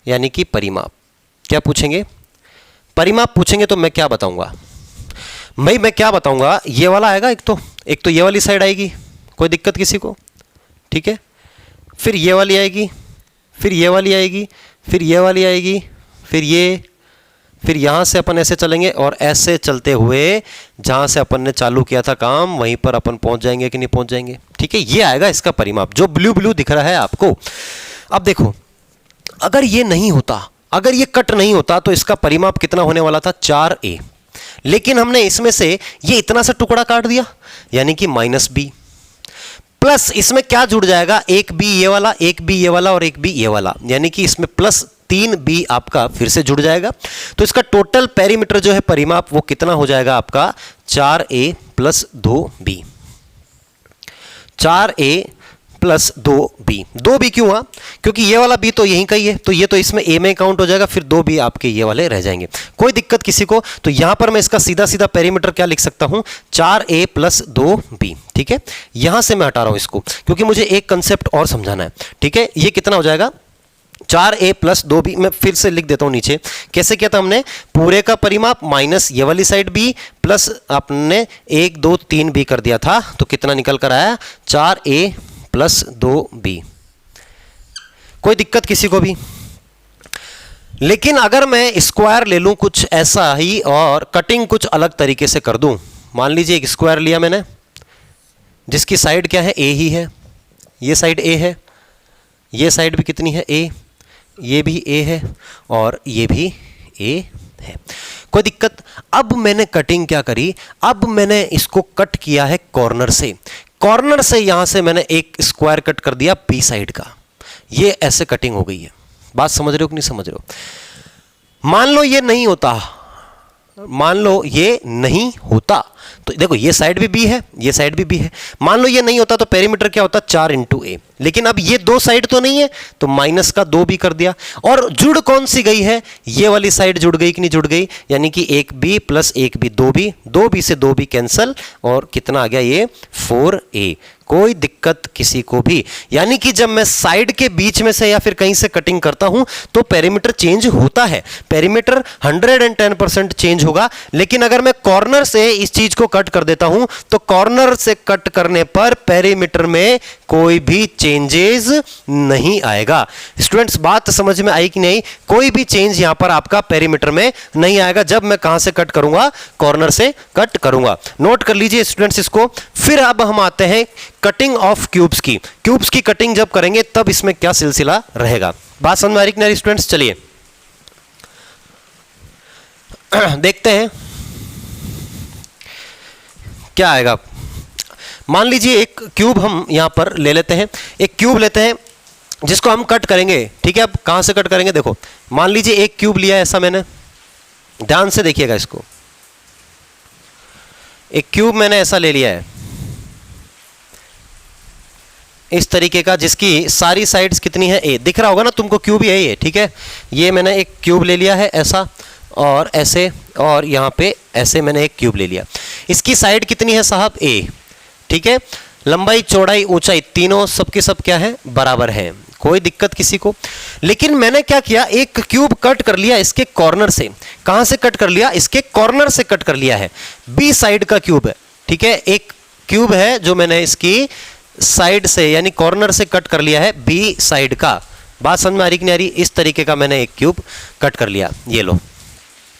यानी कि परिमाप। क्या पूछेंगे? परिमाप पूछेंगे। तो मैं क्या बताऊंगा भाई? मैं क्या बताऊंगा, ये वाला आएगा एक तो ये वाली साइड आएगी, कोई दिक्कत किसी को? ठीक है। फिर ये वाली आएगी, फिर ये वाली आएगी, फिर ये वाली आएगी, फिर यहां से अपन ऐसे चलेंगे और ऐसे चलते हुए जहां से अपन ने चालू किया था काम वहीं पर अपन पहुंच जाएंगे कि नहीं पहुंच जाएंगे? ठीक है। ये आएगा इसका परिमाप, जो ब्लू ब्लू दिख रहा है आपको। अब देखो, अगर ये नहीं होता, अगर ये कट नहीं होता तो इसका परिमाप कितना होने वाला था? 4a। लेकिन हमने इसमें से ये इतना सा टुकड़ा काट दिया, यानी कि -b, प्लस इसमें क्या जुड़ जाएगा? एक b ये वाला, एक b ये वाला और एक b ये वाला, यानी कि इसमें प्लस 3b आपका फिर से जुड़ जाएगा। तो इसका टोटल पेरीमीटर जो है परिमाप वो कितना हो जाएगा आपका? 4a + 2b। 4a + 2b। 2b क्यों हुआ? क्योंकि ये वाला b तो यहीं का ही है, तो ये तो इसमें a में काउंट हो जाएगा, फिर 2b आपके ये वाले रह जाएंगे। कोई दिक्कत किसी को? तो यहां पर मैं इसका सीधा सीधा पेरीमीटर क्या लिख सकता हूं? 4a + 2b, ठीक है। यहां से मैं हटा रहा हूं इसको क्योंकि मुझे एक कंसेप्ट और समझाना है, ठीक है। ये कितना हो जाएगा? 4a + 2b। मैं फिर से लिख देता हूं नीचे, कैसे किया था हमने? पूरे का परिमाप माइनस ये वाली साइड b प्लस आपने 1 2 3b कर दिया था, तो कितना निकल कर आया? 4a + 2b। कोई दिक्कत किसी को भी? लेकिन अगर मैं स्क्वायर ले लूं कुछ ऐसा ही और कटिंग कुछ अलग तरीके से कर दूं, मान लीजिए एक स्क्वायर लिया मैंने जिसकी साइड क्या है? a ही है, ये साइड a है, ये साइड भी कितनी है? a, ये भी a है और ये भी a है। कोई दिक्कत? अब मैंने कटिंग क्या करी? अब मैंने इसको कट किया है कॉर्नर से। कॉर्नर से यहां से मैंने एक स्क्वायर कट कर दिया बी साइड का, ये ऐसे कटिंग हो गई है। बात समझ रहे हो कि नहीं समझ रहे हो? मान लो ये नहीं होता, मान लो ये नहीं होता, तो देखो ये साइड भी बी है, ये साइड भी बी है। मान लो ये नहीं होता तो पेरीमीटर क्या होता? 4 × a। लेकिन अब ये दो साइड तो नहीं है, तो माइनस का 2b कर दिया। और जुड़ कौन सी गई है? ये वाली साइड जुड़ गई कि नहीं जुड़ गई? यानी कि 1b + 1b 2b, 2b से 2b कैंसल और कितना आ गया? ये 4a। कोई दिक्कत किसी को भी? यानी कि जब मैं साइड के बीच में से या फिर कहीं से कटिंग करता हूं तो पेरीमीटर चेंज होता है, पेरीमीटर 110% चेंज होगा। लेकिन अगर मैं कॉर्नर से इस चीज को कट कर देता हूं तो कॉर्नर से कट करने पर पेरीमीटर में कोई भी चेंजेस नहीं आएगा। स्टूडेंट्स बात समझ में आई कि नहीं? कोई भी चेंज यहां पर आपका पेरीमीटर में नहीं आएगा जब मैं कहां से कट करूंगा? कॉर्नर से कट करूंगा। नोट कर लीजिए स्टूडेंट्स इसको। फिर अब हम आते हैं कटिंग ऑफ क्यूब्स की। क्यूब्स की कटिंग जब करेंगे तब इसमें क्या सिलसिला रहेगा। बात समझ में आ रही कि नहीं स्टूडेंट्स? चलिए देखते हैं। क्या आएगा? मान लीजिए एक क्यूब हम यहां पर ले लेते हैं, एक क्यूब लेते हैं जिसको हम कट करेंगे, ठीक है। अब कहां से कट करेंगे? देखो, मान लीजिए एक क्यूब लिया है ऐसा मैंने, ध्यान से देखिएगा इसको, एक क्यूब मैंने ऐसा ले लिया है इस तरीके का, जिसकी सारी साइड्स कितनी है? ए। दिख रहा होगा ना तुमको, क्यूब यही है, ठीक है। ये मैंने एक क्यूब ले लिया है ऐसा, और ऐसे, और यहां पे ऐसे मैंने एक क्यूब ले लिया। इसकी साइड कितनी है साहब? ए, ठीक है। लंबाई, चौड़ाई, ऊंचाई तीनों सबके सब क्या है? बराबर है, कोई दिक्कत किसी को। लेकिन मैंने क्या किया, एक क्यूब कट कर लिया इसके कॉर्नर से। कहां से कट कर लिया? इसके कॉर्नर से कट कर लिया है। बी साइड का क्यूब है, ठीक है। एक क्यूब है जो मैंने इसकी साइड से यानी कॉर्नर से कट कर लिया है, बी साइड का। बात समझ में आ रही कि नहीं आ रही? इस तरीके का मैंने एक क्यूब कट कर लिया। ये लो,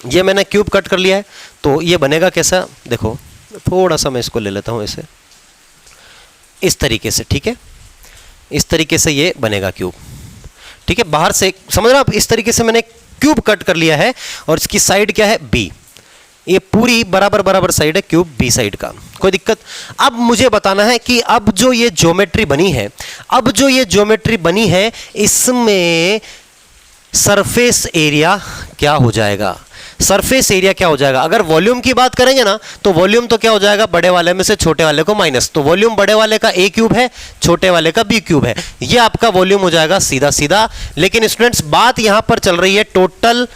ये मैंने क्यूब कट कर लिया है। तो ये बनेगा कैसा? देखो, थोड़ा सा मैं इसको ले लेता हूं ऐसे, इस तरीके से, ठीक है। इस तरीके से ये बनेगा क्यूब, ठीक है। बाहर से समझ रहे हो आप? इस तरीके से मैंने क्यूब कट कर लिया है, और इसकी साइड क्या है? बी। ये पूरी बराबर बराबर साइड है क्यूब बी साइड का, कोई दिक्कत? अब मुझे बताना है कि अब जो ये ज्योमेट्री बनी है, अब जो ये ज्योमेट्री बनी है, इसमें सरफेस एरिया क्या हो जाएगा? सरफेस एरिया क्या हो जाएगा? अगर वॉल्यूम की बात करेंगे ना, तो वॉल्यूम तो क्या हो जाएगा? बड़े वाले में से छोटे वाले को माइनस। तो वॉल्यूम बड़े वाले का ए क्यूब है, छोटे वाले का बी क्यूब है। ये आपका वॉल्यूम हो जाएगा सीधा सीधा। लेकिन स्टूडेंट्स, बात यहां पर चल रही है total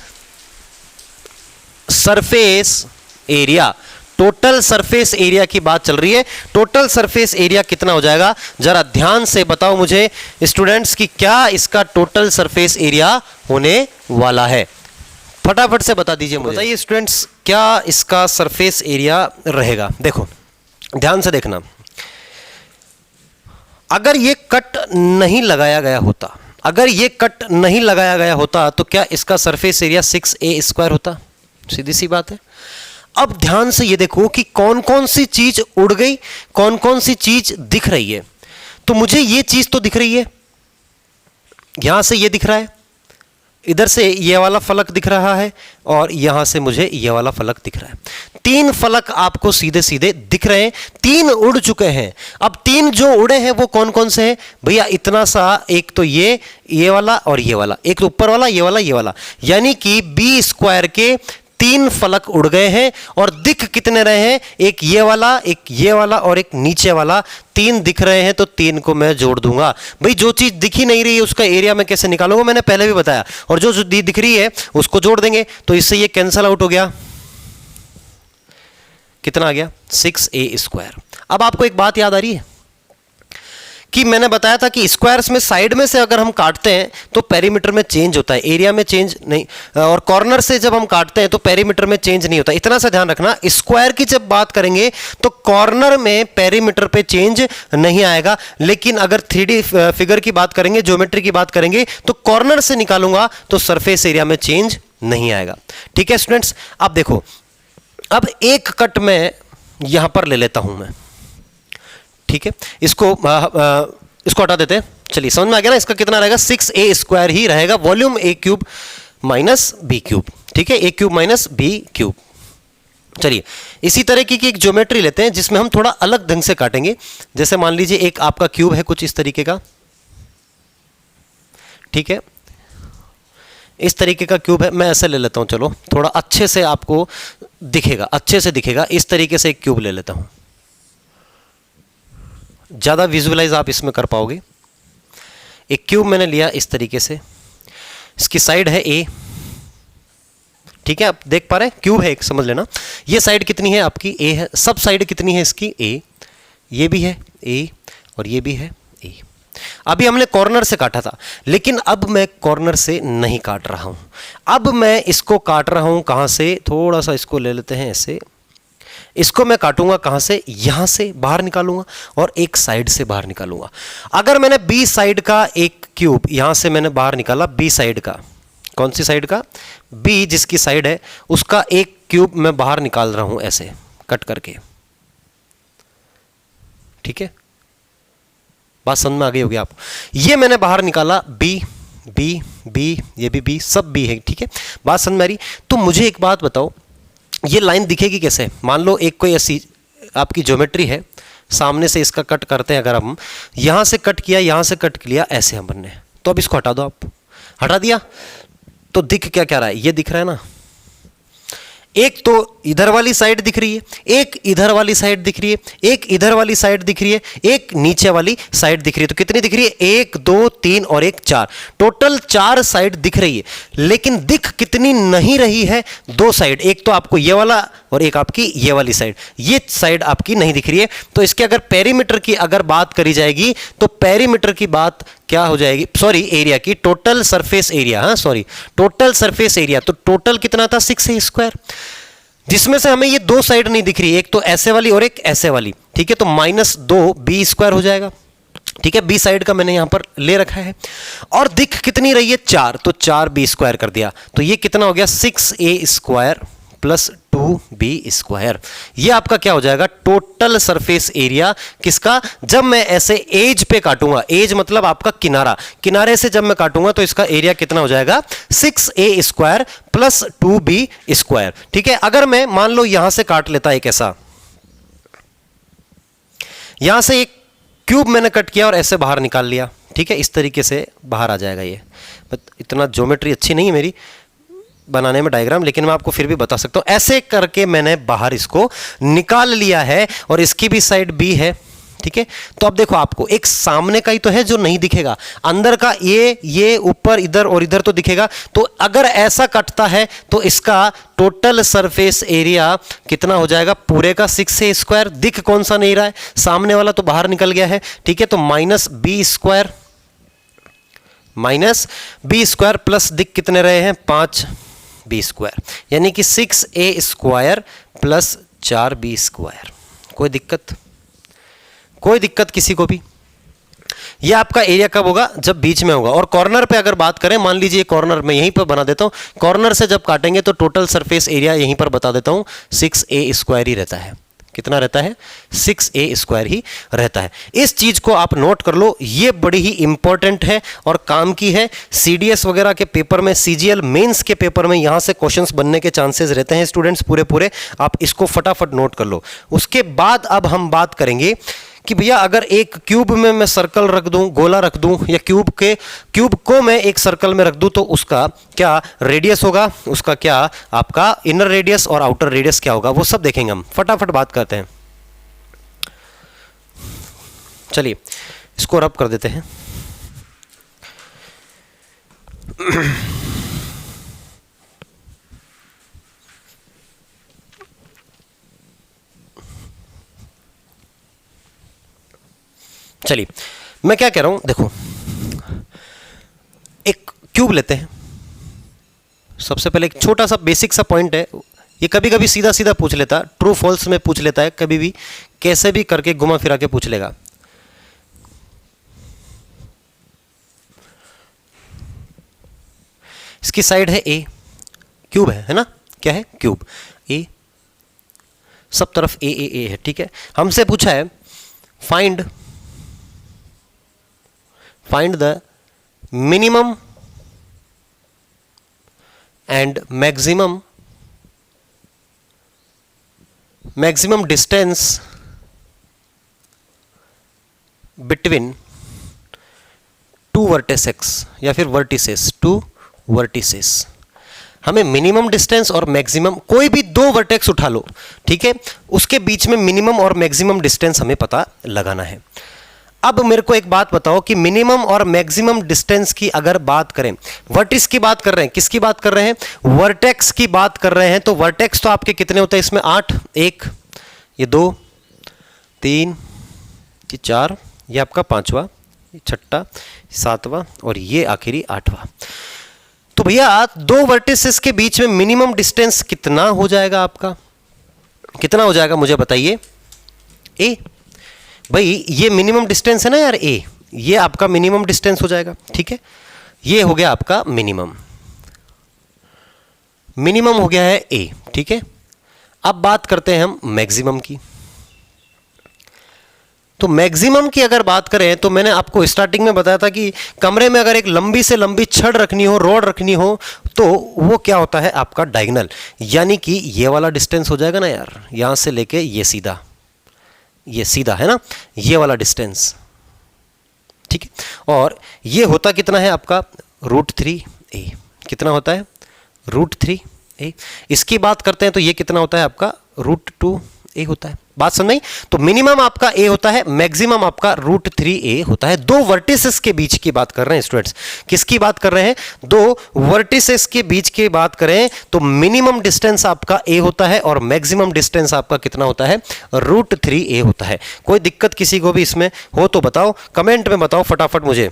surface area. Total surface area की बात चल रही है। टोटल सरफेस एरिया कितना हो जाएगा? जरा ध्यान से बताओ मुझे स्टूडेंट्स कि क्या इसका टोटल सरफेस एरिया होने वाला है? फटाफट से बता दीजिए मुझे। बताइए स्टूडेंट्स, क्या इसका सरफेस एरिया रहेगा? देखो, ध्यान से देखना, अगर ये कट नहीं लगाया गया होता, अगर ये कट नहीं लगाया गया होता, तो क्या इसका सरफेस एरिया 6a² होता? सीधी सी बात है। अब ध्यान से ये देखो कि कौन कौन सी चीज उड़ गई, कौन कौन सी चीज दिख रही है। तो मुझे ये चीज तो दिख रही है, यहां से ये दिख रहा है, इधर से ये वाला फलक दिख रहा है, और यहां से मुझे ये वाला फलक दिख रहा है। 3 फलक आपको सीधे सीधे दिख रहे हैं, 3 उड़ चुके हैं। अब 3 जो उड़े हैं वो कौन कौन से हैं भैया? इतना सा, एक तो ये वाला और ये वाला, एक तो ऊपर वाला, ये वाला, ये वाला, यानी कि b² के 3 फलक उड़ गए हैं। और दिख कितने रहे हैं? एक ये वाला, एक ये वाला, और एक नीचे वाला। 3 दिख रहे हैं, तो 3 को मैं जोड़ दूंगा। भाई, जो चीज दिख ही नहीं रही है उसका एरिया मैं कैसे निकालूंगा? मैंने पहले भी बताया। और जो दिख रही है उसको जोड़ देंगे, तो इससे ये कैंसल आउट हो गया। कितना आ गया? 6a²। अब आपको एक बात याद आ रही है कि मैंने बताया था कि स्क्वायर्स में साइड में से अगर हम काटते हैं तो पेरीमीटर में चेंज होता है, एरिया में चेंज नहीं। और कॉर्नर से जब हम काटते हैं तो पेरीमीटर में चेंज नहीं होता। इतना सा ध्यान रखना, स्क्वायर की जब बात करेंगे तो कॉर्नर में पेरीमीटर पे चेंज नहीं आएगा। लेकिन अगर 3D फिगर की बात करेंगे, ज्योमेट्री की बात करेंगे, तो कॉर्नर से निकालूंगा तो सरफेस एरिया में चेंज नहीं आएगा। ठीक है स्टूडेंट्स, अब देखो, अब एक कट में यहां पर ले लेता हूं मैं, ठीक है। इसको हटा देते हैं। चलिए, समझ में आ गया ना? इसका कितना रहेगा? 6a² ही रहेगा। वॉल्यूम a³ माइनस b³, ठीक है, a³ माइनस b³। चलिए, इसी तरह की एक ज्योमेट्री लेते हैं जिसमें हम थोड़ा अलग ढंग से काटेंगे। जैसे मान लीजिए एक आपका क्यूब है कुछ इस तरीके का, ठीक है, इस तरीके का क्यूब है। मैं ऐसे ले लेता हूं, चलो थोड़ा अच्छे से आपको दिखेगा, अच्छे से दिखेगा। इस तरीके से एक क्यूब ले लेता हूं, ज़्यादा विजुअलाइज आप इसमें कर पाओगे। एक क्यूब मैंने लिया इस तरीके से, इसकी साइड है ए, ठीक है, आप देख पा रहे हैं क्यूब है एक, समझ लेना। ये साइड कितनी है आपकी? ए है। सब साइड कितनी है इसकी? ए। ये भी है ए और ये भी है ए। अभी हमने कॉर्नर से काटा था, लेकिन अब मैं कॉर्नर से नहीं काट रहा हूं। अब मैं इसको काट रहा हूं कहां से? थोड़ा सा इसको ले लेते हैं ऐसे। इसको मैं काटूंगा कहां से? यहां से बाहर निकालूंगा और एक साइड से बाहर निकालूंगा। अगर मैंने बी साइड का एक क्यूब यहां से मैंने बाहर निकाला, बी साइड का, कौन सी साइड का? बी जिसकी साइड है उसका एक क्यूब मैं बाहर निकाल रहा हूं ऐसे कट करके, ठीक है। बात समझ में आ गई होगी आपको? ये मैंने बाहर निकाला, बी बी बी, ये भी बी, सब बी है, ठीक है। बात समझ में आ रही? तो मुझे एक बात बताओ, ये लाइन दिखेगी कैसे? मान लो एक कोई ऐसी आपकी ज्योमेट्री है, सामने से इसका कट करते हैं। अगर हम यहां से कट किया, यहां से कट किया, ऐसे हम बनने, तो अब इसको हटा दो। आप हटा दिया तो दिख क्या क्या रहा है, ये दिख रहा है ना, एक तो इधर वाली साइड दिख रही है, एक इधर वाली साइड दिख रही है, एक इधर वाली साइड दिख रही है, एक नीचे वाली साइड दिख रही है। तो कितनी दिख रही है, 1 2 3 और 1 4, टोटल 4 साइड दिख रही है। लेकिन दिख कितनी नहीं रही है, 2 साइड, एक तो आपको ये वाला और एक आपकी ये वाली साइड, ये साइड आपकी नहीं दिख रही है। तो इसके अगर पेरीमीटर की अगर बात करी जाएगी तो पेरीमीटर की बात क्या हो जाएगी, सॉरी एरिया की, टोटल सरफेस एरिया, हाँ सॉरी टोटल सरफेस एरिया। तो टोटल कितना था, 6a स्क्वायर, जिसमें से हमें ये 2 साइड नहीं दिख रही, एक तो ऐसे वाली और एक ऐसे वाली, ठीक है। तो -2b स्क्वायर हो जाएगा, ठीक है। बी साइड का मैंने यहां पर ले रखा है। और दिख कितनी रही है, 4, तो 4b स्क्वायर कर दिया। तो ये कितना हो गया, 6a square plus 2b square. ये आपका क्या हो जाएगा, टोटल सरफेस एरिया किसका, जब मैं ऐसे एज पे काटूंगा, एज मतलब आपका किनारा, किनारे से जब मैं काटूंगा तो इसका एरिया कितना हो जाएगा, 6a square plus 2b square, ठीक है। अगर मैं मान लो यहां से काट लेता एक ऐसा, यहां से एक क्यूब मैंने कट किया और ऐसे बाहर निकाल लिया, ठीक है, इस तरीके से बाहर आ जाएगा ये। इतना ज्योमेट्री अच्छी नहीं है मेरी बनाने में डायग्राम, लेकिन मैं आपको फिर भी बता सकता हूं। ऐसे करके मैंने बाहर इसको निकाल लिया है और इसकी भी साइड बी है, ठीक है। तो अब देखो, आपको एक सामने का ही तो है जो नहीं दिखेगा, अंदर का ये ऊपर इधर और इधर तो दिखेगा। तो अगर ऐसा कटता है तो इसका टोटल सरफेस एरिया कितना हो जाएगा, पूरे का 6a स्क्वायर। दिख कौन सा नहीं रहा है, सामने वाला तो बाहर निकल गया है, ठीक है। तो -b स्क्वायर प्लस दिख कितने रहे हैं, 5b स्क्वायर, यानी कि 6a square plus 4b square. कोई दिक्कत, कोई दिक्कत किसी को भी। ये आपका एरिया कब होगा, जब बीच में होगा। और कॉर्नर पे अगर बात करें, मान लीजिए कॉर्नर में यहीं पर बना देता हूं, कॉर्नर से जब काटेंगे तो टोटल सरफेस एरिया यहीं पर बता देता हूं, 6a स्क्वायर ही रहता है। कितना रहता है, 6a स्क्वायर ही रहता है। इस चीज को आप नोट कर लो, ये बड़ी ही इंपॉर्टेंट है और काम की है। सीडीएस वगैरह के पेपर में, सीजीएल मेंस के पेपर में यहां से क्वेश्चंस बनने के चांसेस रहते हैं स्टूडेंट्स, पूरे आप इसको फटाफट नोट कर लो। उसके बाद अब हम बात करेंगे कि भैया अगर एक क्यूब में मैं सर्कल रख दूं, गोला रख दूं, या क्यूब को मैं एक सर्कल में रख दूं, तो उसका क्या रेडियस होगा, उसका क्या आपका इनर रेडियस और आउटर रेडियस क्या होगा, वो सब देखेंगे हम। फटाफट बात करते हैं, चलिए इसको रब कर देते हैं। चलिए मैं क्या कह रहा हूं, देखो एक क्यूब लेते हैं। सबसे पहले एक छोटा सा बेसिक सा पॉइंट है, ये कभी कभी सीधा सीधा पूछ लेता, ट्रू फॉल्स में पूछ लेता है, कभी भी कैसे भी करके घुमा फिरा के पूछ लेगा। इसकी साइड है ए, क्यूब है ना, क्या है, क्यूब, ए, सब तरफ ए ए ए है, ठीक है। हमसे पूछा है find the minimum and maximum distance between two vertices या फिर vertices, two vertices। हमें मिनिमम डिस्टेंस और मैक्सिमम, कोई भी 2 वर्टेक्स उठा लो, ठीक है, उसके बीच में मिनिमम और मैक्सिमम डिस्टेंस हमें पता लगाना है। अब मेरे को एक बात बताओ कि मिनिमम और मैक्सिमम डिस्टेंस की अगर बात करें, वर्टिस की बात कर रहे हैं, किसकी बात कर रहे हैं, वर्टेक्स की बात कर रहे हैं। तो वर्टेक्स तो आपके कितने होते हैं इसमें, 8, 1, ये 2, 3, ये 4, ये आपका 5वां, ये 6वां, 7वां और ये आखिरी 8वां। तो भैया 2 वर्टिसेस के बीच में मिनिमम डिस्टेंस कितना हो जाएगा, आपका कितना हो जाएगा मुझे बताइए। ए भाई ये मिनिमम डिस्टेंस है ना यार, ए, ये आपका मिनिमम डिस्टेंस हो जाएगा, ठीक है। ये हो गया आपका मिनिमम हो गया है ए, ठीक है। अब बात करते हैं हम मैक्सिमम की। तो मैक्सिमम की अगर बात करें तो मैंने आपको स्टार्टिंग में बताया था कि कमरे में अगर एक लंबी से लंबी छड़ रखनी हो, रॉड रखनी हो, तो वो क्या होता है आपका डायगोनल, यानी कि ये वाला डिस्टेंस हो जाएगा ना यार, यहां से लेके ये सीधा, ये सीधा है ना, ये वाला डिस्टेंस, ठीक है। और ये होता कितना है आपका √3a, कितना होता है √3a। इसकी बात करते हैं तो ये कितना होता है आपका √2a होता है। बात समझ नहीं? तो मिनिमम आपका a होता है, मैक्सिमम आपका √3a होता है। दो वर्टिसेस के बीच की बात कर रहे हैं स्टूडेंट्स, किसकी बात कर रहे हैं? दो वर्टिसेस के बीच की बात करें तो मिनिमम डिस्टेंस आपका a होता है और मैक्सिमम डिस्टेंस आपका कितना होता है √3a होता है। कोई दिक्कत किसी को भी इसमें हो तो बताओ, कमेंट में बताओ फटाफट मुझे।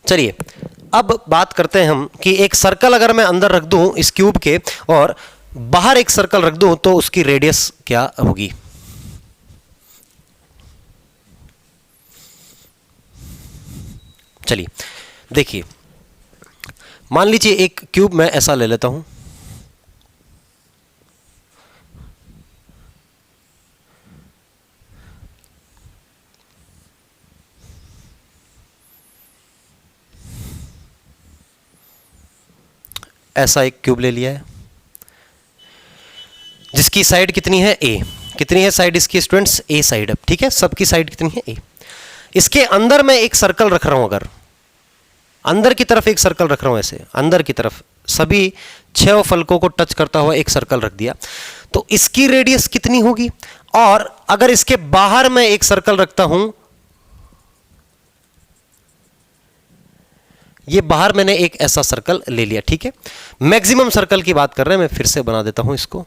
चलिए अब बात करते हैं हम कि एक सर्कल अगर मैं अंदर रख दूं इस क्यूब के और बाहर एक सर्कल रख दूं तो उसकी रेडियस क्या होगी। चलिए देखिए, मान लीजिए एक क्यूब मैं ऐसा ले लेता हूं, ऐसा एक क्यूब ले लिया है जिसकी साइड कितनी है a, कितनी है साइड इसकी स्टूडेंट्स a साइड, ठीक है, सबकी साइड कितनी है a। इसके अंदर मैं एक सर्कल रख रहा हूं, अगर अंदर की तरफ एक सर्कल रख रहा हूं, ऐसे अंदर की तरफ सभी 6 फलकों को टच करता हुआ एक सर्कल रख दिया, तो इसकी रेडियस कितनी होगी। और अगर इसके बाहर मैं एक सर्कल रखता हूं, ये बाहर मैंने एक ऐसा सर्कल ले लिया, ठीक है, मैक्सिमम सर्कल की बात कर रहे हैं, मैं फिर से बना देता हूं इसको,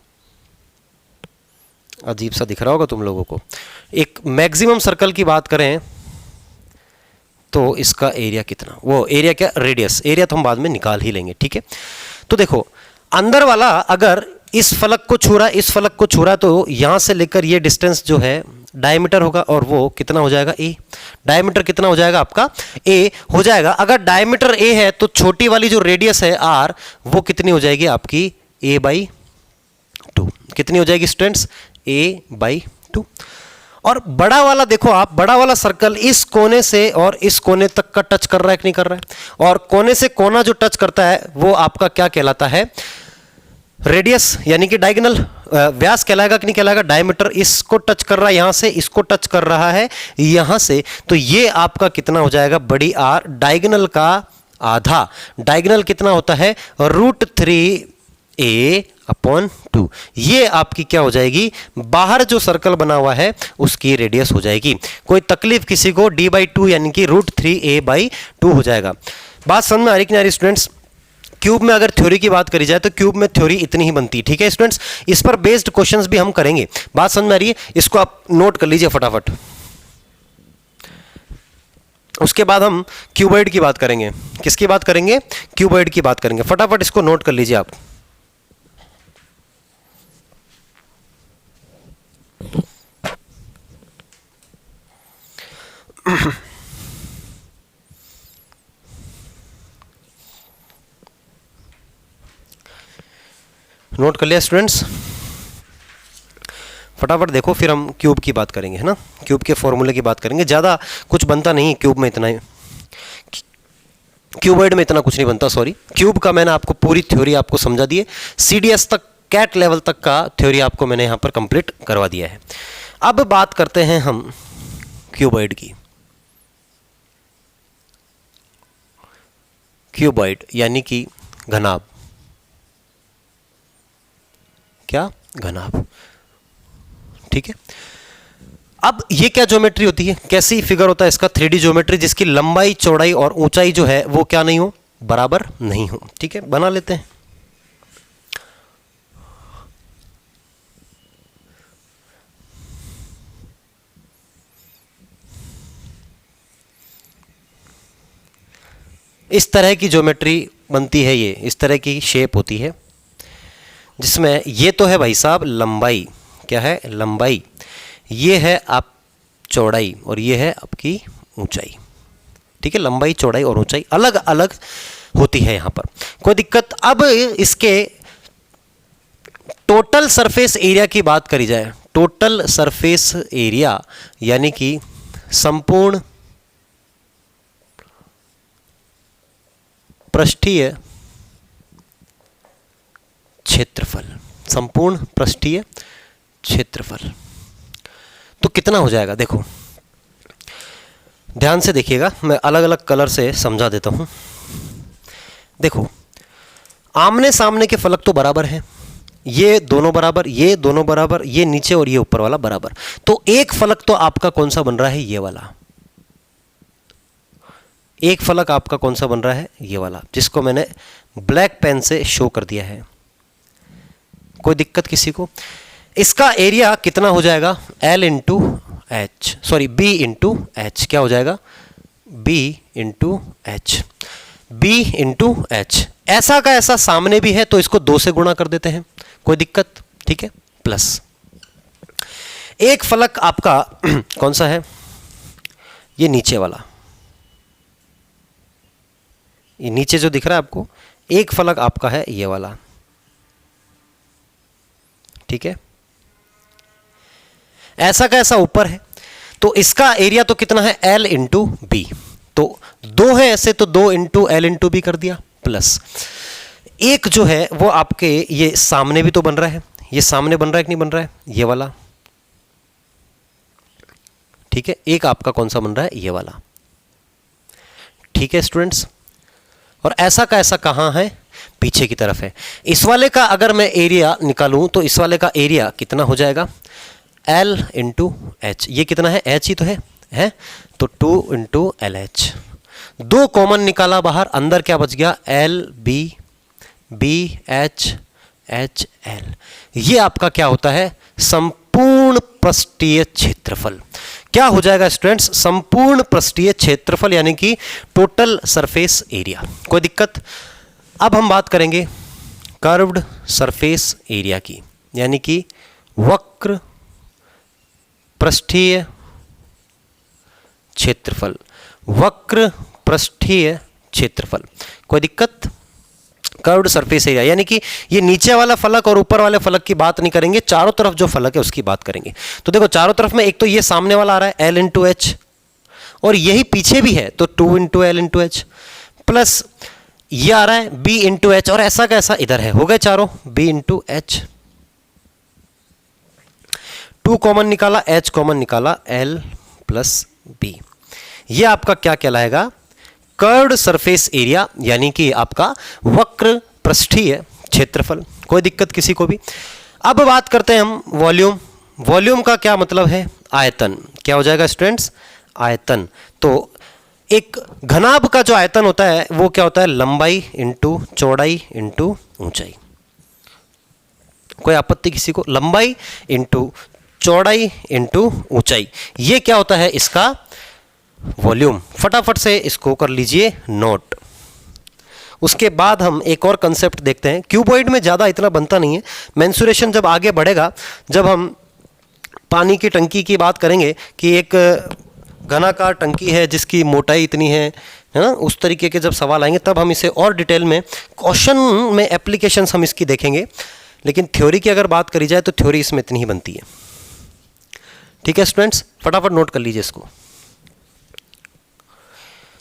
अजीब सा दिख रहा होगा तुम लोगों को। एक मैक्सिमम सर्कल की बात करें तो इसका एरिया कितना, वो एरिया क्या, रेडियस, एरिया तो हम बाद में निकाल ही लेंगे, ठीक है। तो देखो अंदर वाला अगर इस फलक को छू रहा है, इस फलक को छू रहा है, तो यहां से लेकर ये डिस्टेंस जो है डायमीटर होगा और वो कितना हो जाएगा a। डायमीटर कितना हो जाएगा आपका a हो जाएगा। अगर डायमीटर a है तो छोटी वाली जो रेडियस है r वो कितनी हो जाएगी आपकी a/2, कितनी हो जाएगी स्टूडेंट्स a/2। और बड़ा वाला देखो आप, बड़ा वाला सर्कल इस कोने से और इस कोने तक का टच कर रहा है कि नहीं कर रहा है, और कोने से कोना जो टच करता है वो आपका क्या कहलाता है, रेडियस यानी कि डायगोनल, व्यास कहलाएगा कि नहीं कहलाएगा। डायमीटर इसको टच कर रहा है यहां से, इसको टच कर रहा है यहां से, तो ये आपका कितना हो जाएगा बड़ी आर, डायगोनल का आधा। डायगोनल कितना होता है √3a/2। ये आपकी क्या हो जाएगी, बाहर जो सर्कल बना हुआ है उसकी रेडियस हो जाएगी। कोई तकलीफ किसी को, d/2 यानी कि √3a/2 हो जाएगा। बात समझ में आ रही कि नहीं आ रही स्टूडेंट्स? क्यूब में अगर थ्योरी की बात करी जाए तो क्यूब में थ्योरी इतनी ही बनती है, ठीक है स्टूडेंट्स। इस पर बेस्ड क्वेश्चंस भी हम करेंगे, बात समझ में आ रही है? इसको आप नोट कर लीजिए फटाफट। उसके बाद हम क्यूबॉइड की बात करेंगे। किसकी बात करेंगे? क्यूबॉइड की बात करेंगे। फटाफट इसको नोट कर लीजिए आप। नोट कर लिया स्टूडेंट्स? फटाफट देखो, फिर हम क्यूब की बात करेंगे, है ना, क्यूब के फॉर्मूले की बात करेंगे। ज़्यादा कुछ बनता नहीं क्यूब में, इतना ही, क्यूबॉइड में इतना कुछ नहीं बनता, सॉरी। क्यूब का मैंने आपको पूरी थ्योरी आपको समझा दी है, CDS तक, कैट लेवल तक का थ्योरी आपको मैंने यहाँ पर कंप्लीट करवा दिया है। अब बात करते हैं हम क्यूबॉइड की। क्यूबॉइड यानी कि घनाभ, क्या, घनाभ, ठीक है। अब ये क्या ज्योमेट्री होती है, कैसी फिगर होता है इसका, 3D ज्योमेट्री, जिसकी लंबाई चौड़ाई और ऊंचाई जो है वो क्या नहीं हो, बराबर नहीं हो, ठीक है। बना लेते हैं। इस तरह की ज्योमेट्री बनती है, ये इस तरह की शेप होती है, जिसमें ये तो है भाई साहब लंबाई, क्या है, लंबाई, ये है आप चौड़ाई और ये है आपकी ऊंचाई, ठीक है। लंबाई, चौड़ाई और ऊंचाई अलग अलग होती है यहाँ पर, कोई दिक्कत। अब इसके टोटल सरफेस एरिया की बात करी जाए, टोटल सरफेस एरिया यानी कि संपूर्ण पृष्ठीय क्षेत्रफल, संपूर्ण पृष्ठीय क्षेत्रफल। तो कितना हो जाएगा, देखो ध्यान से देखिएगा, मैं अलग अलग कलर से समझा देता हूं। देखो आमने सामने के फलक तो बराबर हैं, ये दोनों बराबर, ये दोनों बराबर, ये नीचे और ये ऊपर वाला बराबर। तो एक फलक तो आपका कौन सा बन रहा है, ये वाला। एक फलक आपका कौन सा बन रहा है, ये वाला, जिसको मैंने ब्लैक पेन से शो कर दिया है। कोई दिक्कत किसी को? इसका एरिया कितना हो जाएगा, L into H, sorry B into H. क्या हो जाएगा, B into H, B into H. ऐसा का ऐसा सामने भी है तो इसको 2 से गुणा कर देते हैं, कोई दिक्कत? ठीक है, प्लस एक फलक आपका कौन सा है, ये नीचे वाला, ये नीचे जो दिख रहा है आपको, एक फलक आपका है ये वाला। ठीक है, ऐसा का ऐसा ऊपर है तो इसका एरिया तो कितना है, L इंटू बी। तो 2 है ऐसे तो 2 इंटू L इंटू बी कर दिया, प्लस एक जो है वो आपके ये सामने भी तो बन रहा है, ये सामने बन रहा है कि नहीं बन रहा है, ये वाला। ठीक है, एक आपका कौन सा बन रहा है, ये वाला। ठीक है स्टूडेंट्स, और ऐसा का ऐसा कहाँ है, पीछे की तरफ है। इस वाले का अगर मैं एरिया निकालूं तो इस वाले का एरिया कितना हो जाएगा, L इंटू एच। ये कितना है, H ही तो है तो 2 इंटू एल एच। 2 कॉमन निकाला बाहर, अंदर क्या बच गया, L B B H H L। ये आपका क्या होता है, संपूर्ण पृष्ठीय क्षेत्रफल। क्या हो जाएगा स्टूडेंट्स, संपूर्ण पृष्ठीय क्षेत्रफल, यानी कि टोटल सरफेस एरिया। कोई दिक्कत? अब हम बात करेंगे कर्व्ड सरफेस एरिया की, यानी कि वक्र पृष्ठीय क्षेत्रफल, वक्र पृष्ठीय क्षेत्रफल। कोई दिक्कत? कर्व्ड सरफेस एरिया, यानी कि ये नीचे वाला फलक और ऊपर वाले फलक की बात नहीं करेंगे, चारों तरफ जो फलक है उसकी बात करेंगे। तो देखो चारों तरफ में एक तो ये सामने वाला आ रहा है L इंटू एच, और यही पीछे भी है तो 2 into L into H, plus ये आ रहा है B इंटू एच, और ऐसा कैसा इधर है, हो गए चारों B इंटू एच। 2 कॉमन निकाला, H कॉमन निकाला, L प्लस B। ये आपका क्या कहलाएगा, कर्व्ड सरफेस एरिया, यानी कि आपका वक्र पृष्ठीय क्षेत्रफल। कोई दिक्कत किसी को भी? अब बात करते हैं हम वॉल्यूम। वॉल्यूम का क्या मतलब है, आयतन। क्या हो जाएगा स्टूडेंट्स, आयतन। तो एक घनाभ का जो आयतन होता है वो क्या होता है, लंबाई इंटू चौड़ाई इंटू ऊंचाई। कोई आपत्ति किसी को? लंबाई इंटू चौड़ाई इंटू ऊंचाई, ये क्या होता है इसका वॉल्यूम। फटाफट से इसको कर लीजिए नोट। उसके बाद हम एक और कंसेप्ट देखते हैं। क्यूबॉइड में ज़्यादा इतना बनता नहीं है, मेंसुरेशन जब आगे बढ़ेगा, जब हम पानी की टंकी की बात करेंगे कि एक घनाकार टंकी है जिसकी मोटाई इतनी है ना, उस तरीके के जब सवाल आएंगे तब हम इसे और डिटेल में क्वेश्चन में एप्लीकेशंस हम इसकी देखेंगे। लेकिन थ्योरी की अगर बात करी जाए तो थ्योरी इसमें इतनी ही बनती है। ठीक है स्टूडेंट्स, फटाफट नोट कर लीजिए इसको।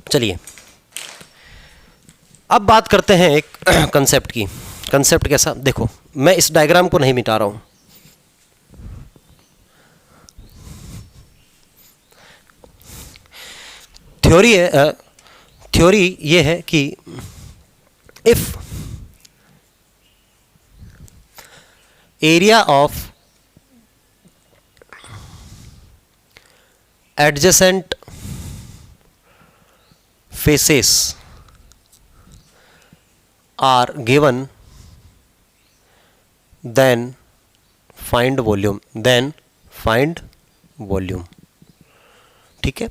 चलिए अब बात करते हैं एक कंसेप्ट की। कंसेप्ट कैसा, देखो मैं इस डायग्राम को नहीं मिटा रहा हूं। थ्योरी ये है कि if area of adjacent faces are given, then find volume। ठीक है,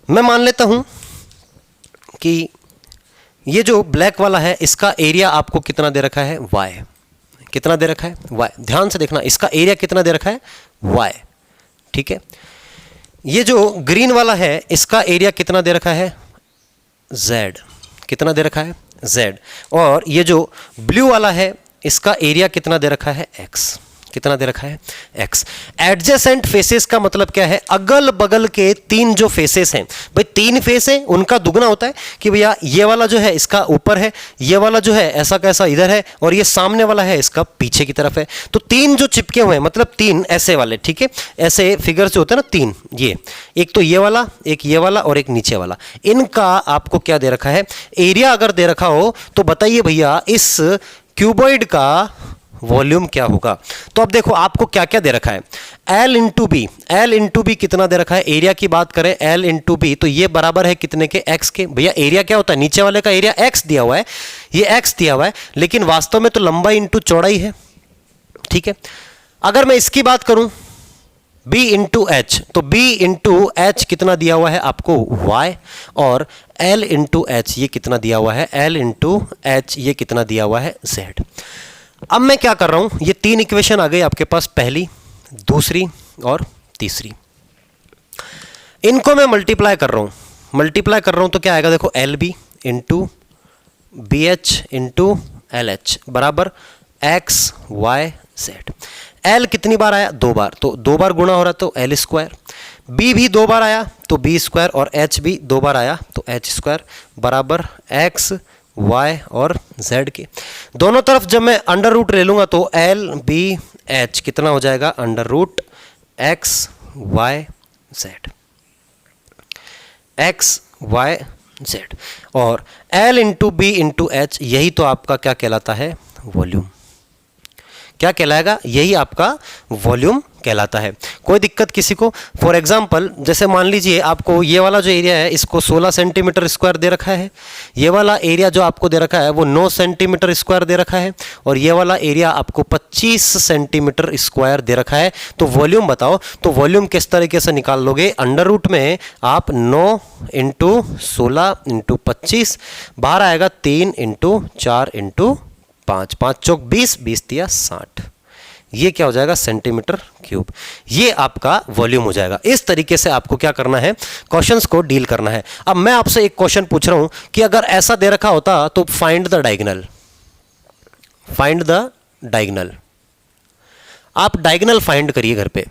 मैं मान लेता हूं कि ये जो ब्लैक वाला है इसका एरिया आपको कितना दे रखा है, y। कितना दे रखा है, y। ध्यान से देखना, इसका एरिया कितना दे रखा है, y। ठीक है, ये जो ग्रीन वाला है इसका एरिया कितना दे रखा है, z। कितना दे रखा है, z। और ये जो ब्लू वाला है इसका एरिया कितना दे रखा है, x। कितना दे रखा है x। एडजेसेंट फेसेस का मतलब क्या है, अगल बगल के तीन जो फेसेस हैं, भाई तीन फेस है उनका दुगना होता है कि भैया ये वाला जो है इसका ऊपर है, ये वाला जो है ऐसा कैसा इधर है, और ये सामने वाला है इसका पीछे की तरफ है। तो तीन जो चिपके हुए हैं मतलब तीन ऐसे वाले, ठीक है, ऐसे फिगर जो होते हैं ना तीन, ये एक तो ये वाला, एक ये वाला और एक नीचे वाला, इनका आपको क्या दे रखा है, एरिया अगर दे रखा हो तो बताइए भैया इस क्यूबॉइड का वॉल्यूम क्या होगा। तो अब देखो आपको क्या क्या दे रखा है, L into B, L into B कितना दे रखा है, एरिया की बात करें L इंटू बी तो ये बराबर है कितने के, x के। भैया एरिया क्या होता है, नीचे वाले का एरिया x दिया हुआ है, ये x दिया हुआ है, लेकिन वास्तव में तो लंबाई इंटू चौड़ाई है, ठीक है। अगर मैं इसकी बात करूं b इंटू एच, तो b इंटू एच कितना दिया हुआ है आपको y, और L इंटू एच ये कितना दिया हुआ है, L इंटू एच ये कितना दिया हुआ है z। अब मैं क्या कर रहा हूं, ये तीन इक्वेशन आ गई आपके पास, पहली, दूसरी और तीसरी, इनको मैं मल्टीप्लाई कर रहा हूं तो क्या आएगा देखो, L B into B H into L H बराबर एक्स वाई जेड। एल कितनी बार आया, दो बार, तो दो बार गुणा हो रहा तो एल स्क्वायर, बी भी दो बार आया तो बी स्क्वायर, और एच भी दो बार आया तो एच स्क्वायर बराबर एक्स y और z के। दोनों तरफ जब मैं अंडर रूट ले लूंगा तो एल बी एच कितना हो जाएगा, under root X Y Z, X Y Z, और L into B into H यही तो आपका क्या कहलाता है, वॉल्यूम। क्या कहलाएगा, यही आपका वॉल्यूम कहलाता है। कोई दिक्कत किसी को, फॉर एग्जांपल जैसे मान लीजिए आपको ये वाला जो एरिया है इसको 16 सेंटीमीटर स्क्वायर दे रखा है, ये वाला एरिया जो आपको दे रखा है वो 9 सेंटीमीटर स्क्वायर दे रखा है, और ये वाला एरिया आपको 25 सेंटीमीटर स्क्वायर दे रखा है। तो वॉल्यूम बताओ, तो वॉल्यूम किस तरीके से निकाल लोगे, अंडर रूट में आप 9 इंटू 16 इंटू 25, बाहर आएगा 3 इंटू 4 इंटू 5, 5 चौक 20, 20 दिया 60, ये क्या हो जाएगा सेंटीमीटर क्यूब, ये आपका वॉल्यूम हो जाएगा। इस तरीके से आपको क्या करना है, क्वेश्चंस को डील करना है। अब मैं आपसे एक क्वेश्चन पूछ रहा हूं कि अगर ऐसा दे रखा होता तो find the diagonal, find the diagonal, आप डायगोनल फाइंड करिए घर पे,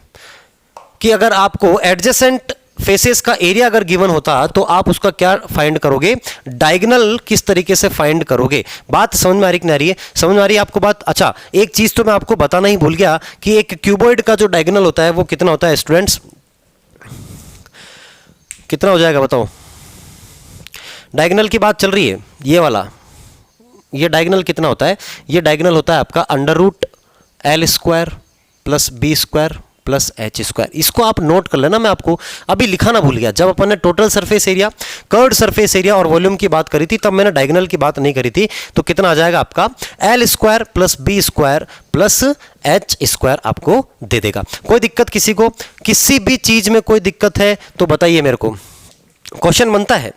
कि अगर आपको एडजेसेंट फेसेस का एरिया अगर गिवन होता तो आप उसका क्या फाइंड करोगे, डायगोनल किस तरीके से फाइंड करोगे। बात समझ में आ रही कि नहीं आ रही है, समझ में आ रही है आपको बात। अच्छा एक चीज तो मैं आपको बताना ही भूल गया कि एक क्यूबॉइड का जो डायगोनल होता है वो कितना होता है स्टूडेंट्स, कितना हो जाएगा बताओ। डायगोनल की बात चल रही है, ये वाला, ये डायगोनल कितना होता है, ये डायगोनल होता है आपका under root L square plus B square plus H square. इसको आप नोट कर लेना, मैं आपको अभी लिखाना भूल गया। जब अपन ने total surface area, curved surface area और वॉल्यूम की बात करी थी तब मैंने डायगोनल की बात नहीं करी थी। तो कितना आ जाएगा आपका, L square plus B square plus H square आपको दे देगा। कोई दिक्कत किसी को, किसी भी चीज में कोई दिक्कत है तो बताइए मेरे को। क्वेश्चन बनता है,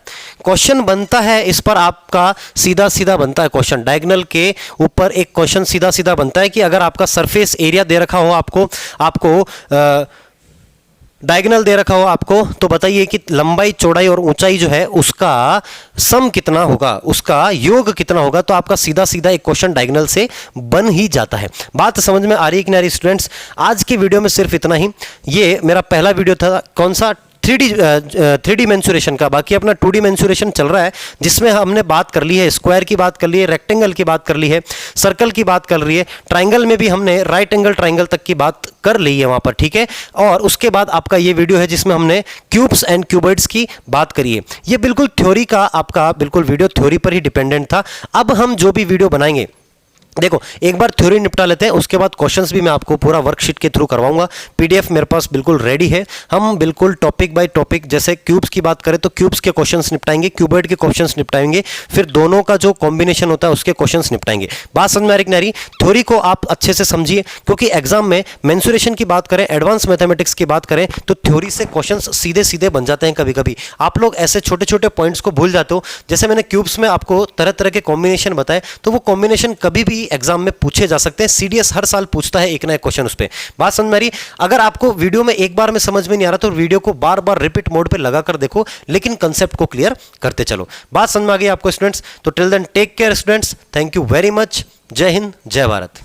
क्वेश्चन बनता है, इस पर आपका सीधा सीधा बनता है क्वेश्चन। डायगोनल के ऊपर एक क्वेश्चन सीधा सीधा बनता है कि अगर आपका सरफेस एरिया दे रखा हो आपको डायगोनल दे रखा हो आपको, तो बताइए कि लंबाई चौड़ाई और ऊंचाई जो है उसका सम कितना होगा, उसका योग कितना होगा। तो आपका सीधा सीधा एक क्वेश्चन डायगोनल से बन ही जाता है। बात समझ में आ रही है कि नहीं स्टूडेंट्स। आज की वीडियो में सिर्फ इतना ही। ये मेरा पहला वीडियो था, कौन सा, 3D मेंसुरेशन का। बाकी अपना 2D मेंसुरेशन चल रहा है जिसमें हमने बात कर ली है, स्क्वायर की बात कर ली है, रेक्टेंगल की बात कर ली है, सर्कल की बात कर रही है, ट्राइंगल में भी हमने राइट एंगल ट्राइंगल तक की बात कर ली है वहां पर, ठीक है। और उसके बाद आपका ये वीडियो है जिसमें हमने क्यूब्स एंड क्यूबॉइड्स की बात करी है। ये बिल्कुल थ्योरी का, आपका बिल्कुल वीडियो थ्योरी पर ही डिपेंडेंट था। अब हम जो भी वीडियो बनाएंगे, देखो एक बार थ्योरी निपटा लेते हैं, उसके बाद क्वेश्चंस भी मैं आपको पूरा वर्कशीट के थ्रू करवाऊंगा। पीडीएफ मेरे पास बिल्कुल रेडी है। हम बिल्कुल टॉपिक बाय टॉपिक, जैसे क्यूब्स की बात करें तो क्यूब्स के क्वेश्चंस निपटाएंगे, क्यूबॉइड के क्वेश्चंस निपटाएंगे, फिर दोनों का जो कॉम्बिनेशन होता है उसके क्वेश्चंस निपटाएंगे। बात समझ में आ रही कि नहीं? थ्योरी को आप अच्छे से समझिए, क्योंकि एग्जाम में मेंसुरेशन की बात करें, एडवांस मैथमेटिक्स की बात करें तो थ्योरी से क्वेश्चंस सीधे सीधे बन जाते हैं। कभी कभी आप लोग ऐसे छोटे छोटे पॉइंट्स को भूल जाते हो। जैसे मैंने क्यूब्स में आपको तरह तरह के कॉम्बिनेशन बताए, तो वो कॉम्बिनेशन कभी भी एग्जाम में पूछे जा सकते हैं। सीडीएस हर साल पूछता है एक नया क्वेश्चन उस पे। बात समझ में आ रही? अगर आपको वीडियो में एक बार में समझ में नहीं आ रहा तो वीडियो को बार बार रिपीट मोड पे लगाकर देखो, लेकिन कंसेप्ट को क्लियर करते चलो। बात समझ में आ गई आपको स्टूडेंट्स? तो till then take care students, thank you very much. जय हिंद, जय भारत।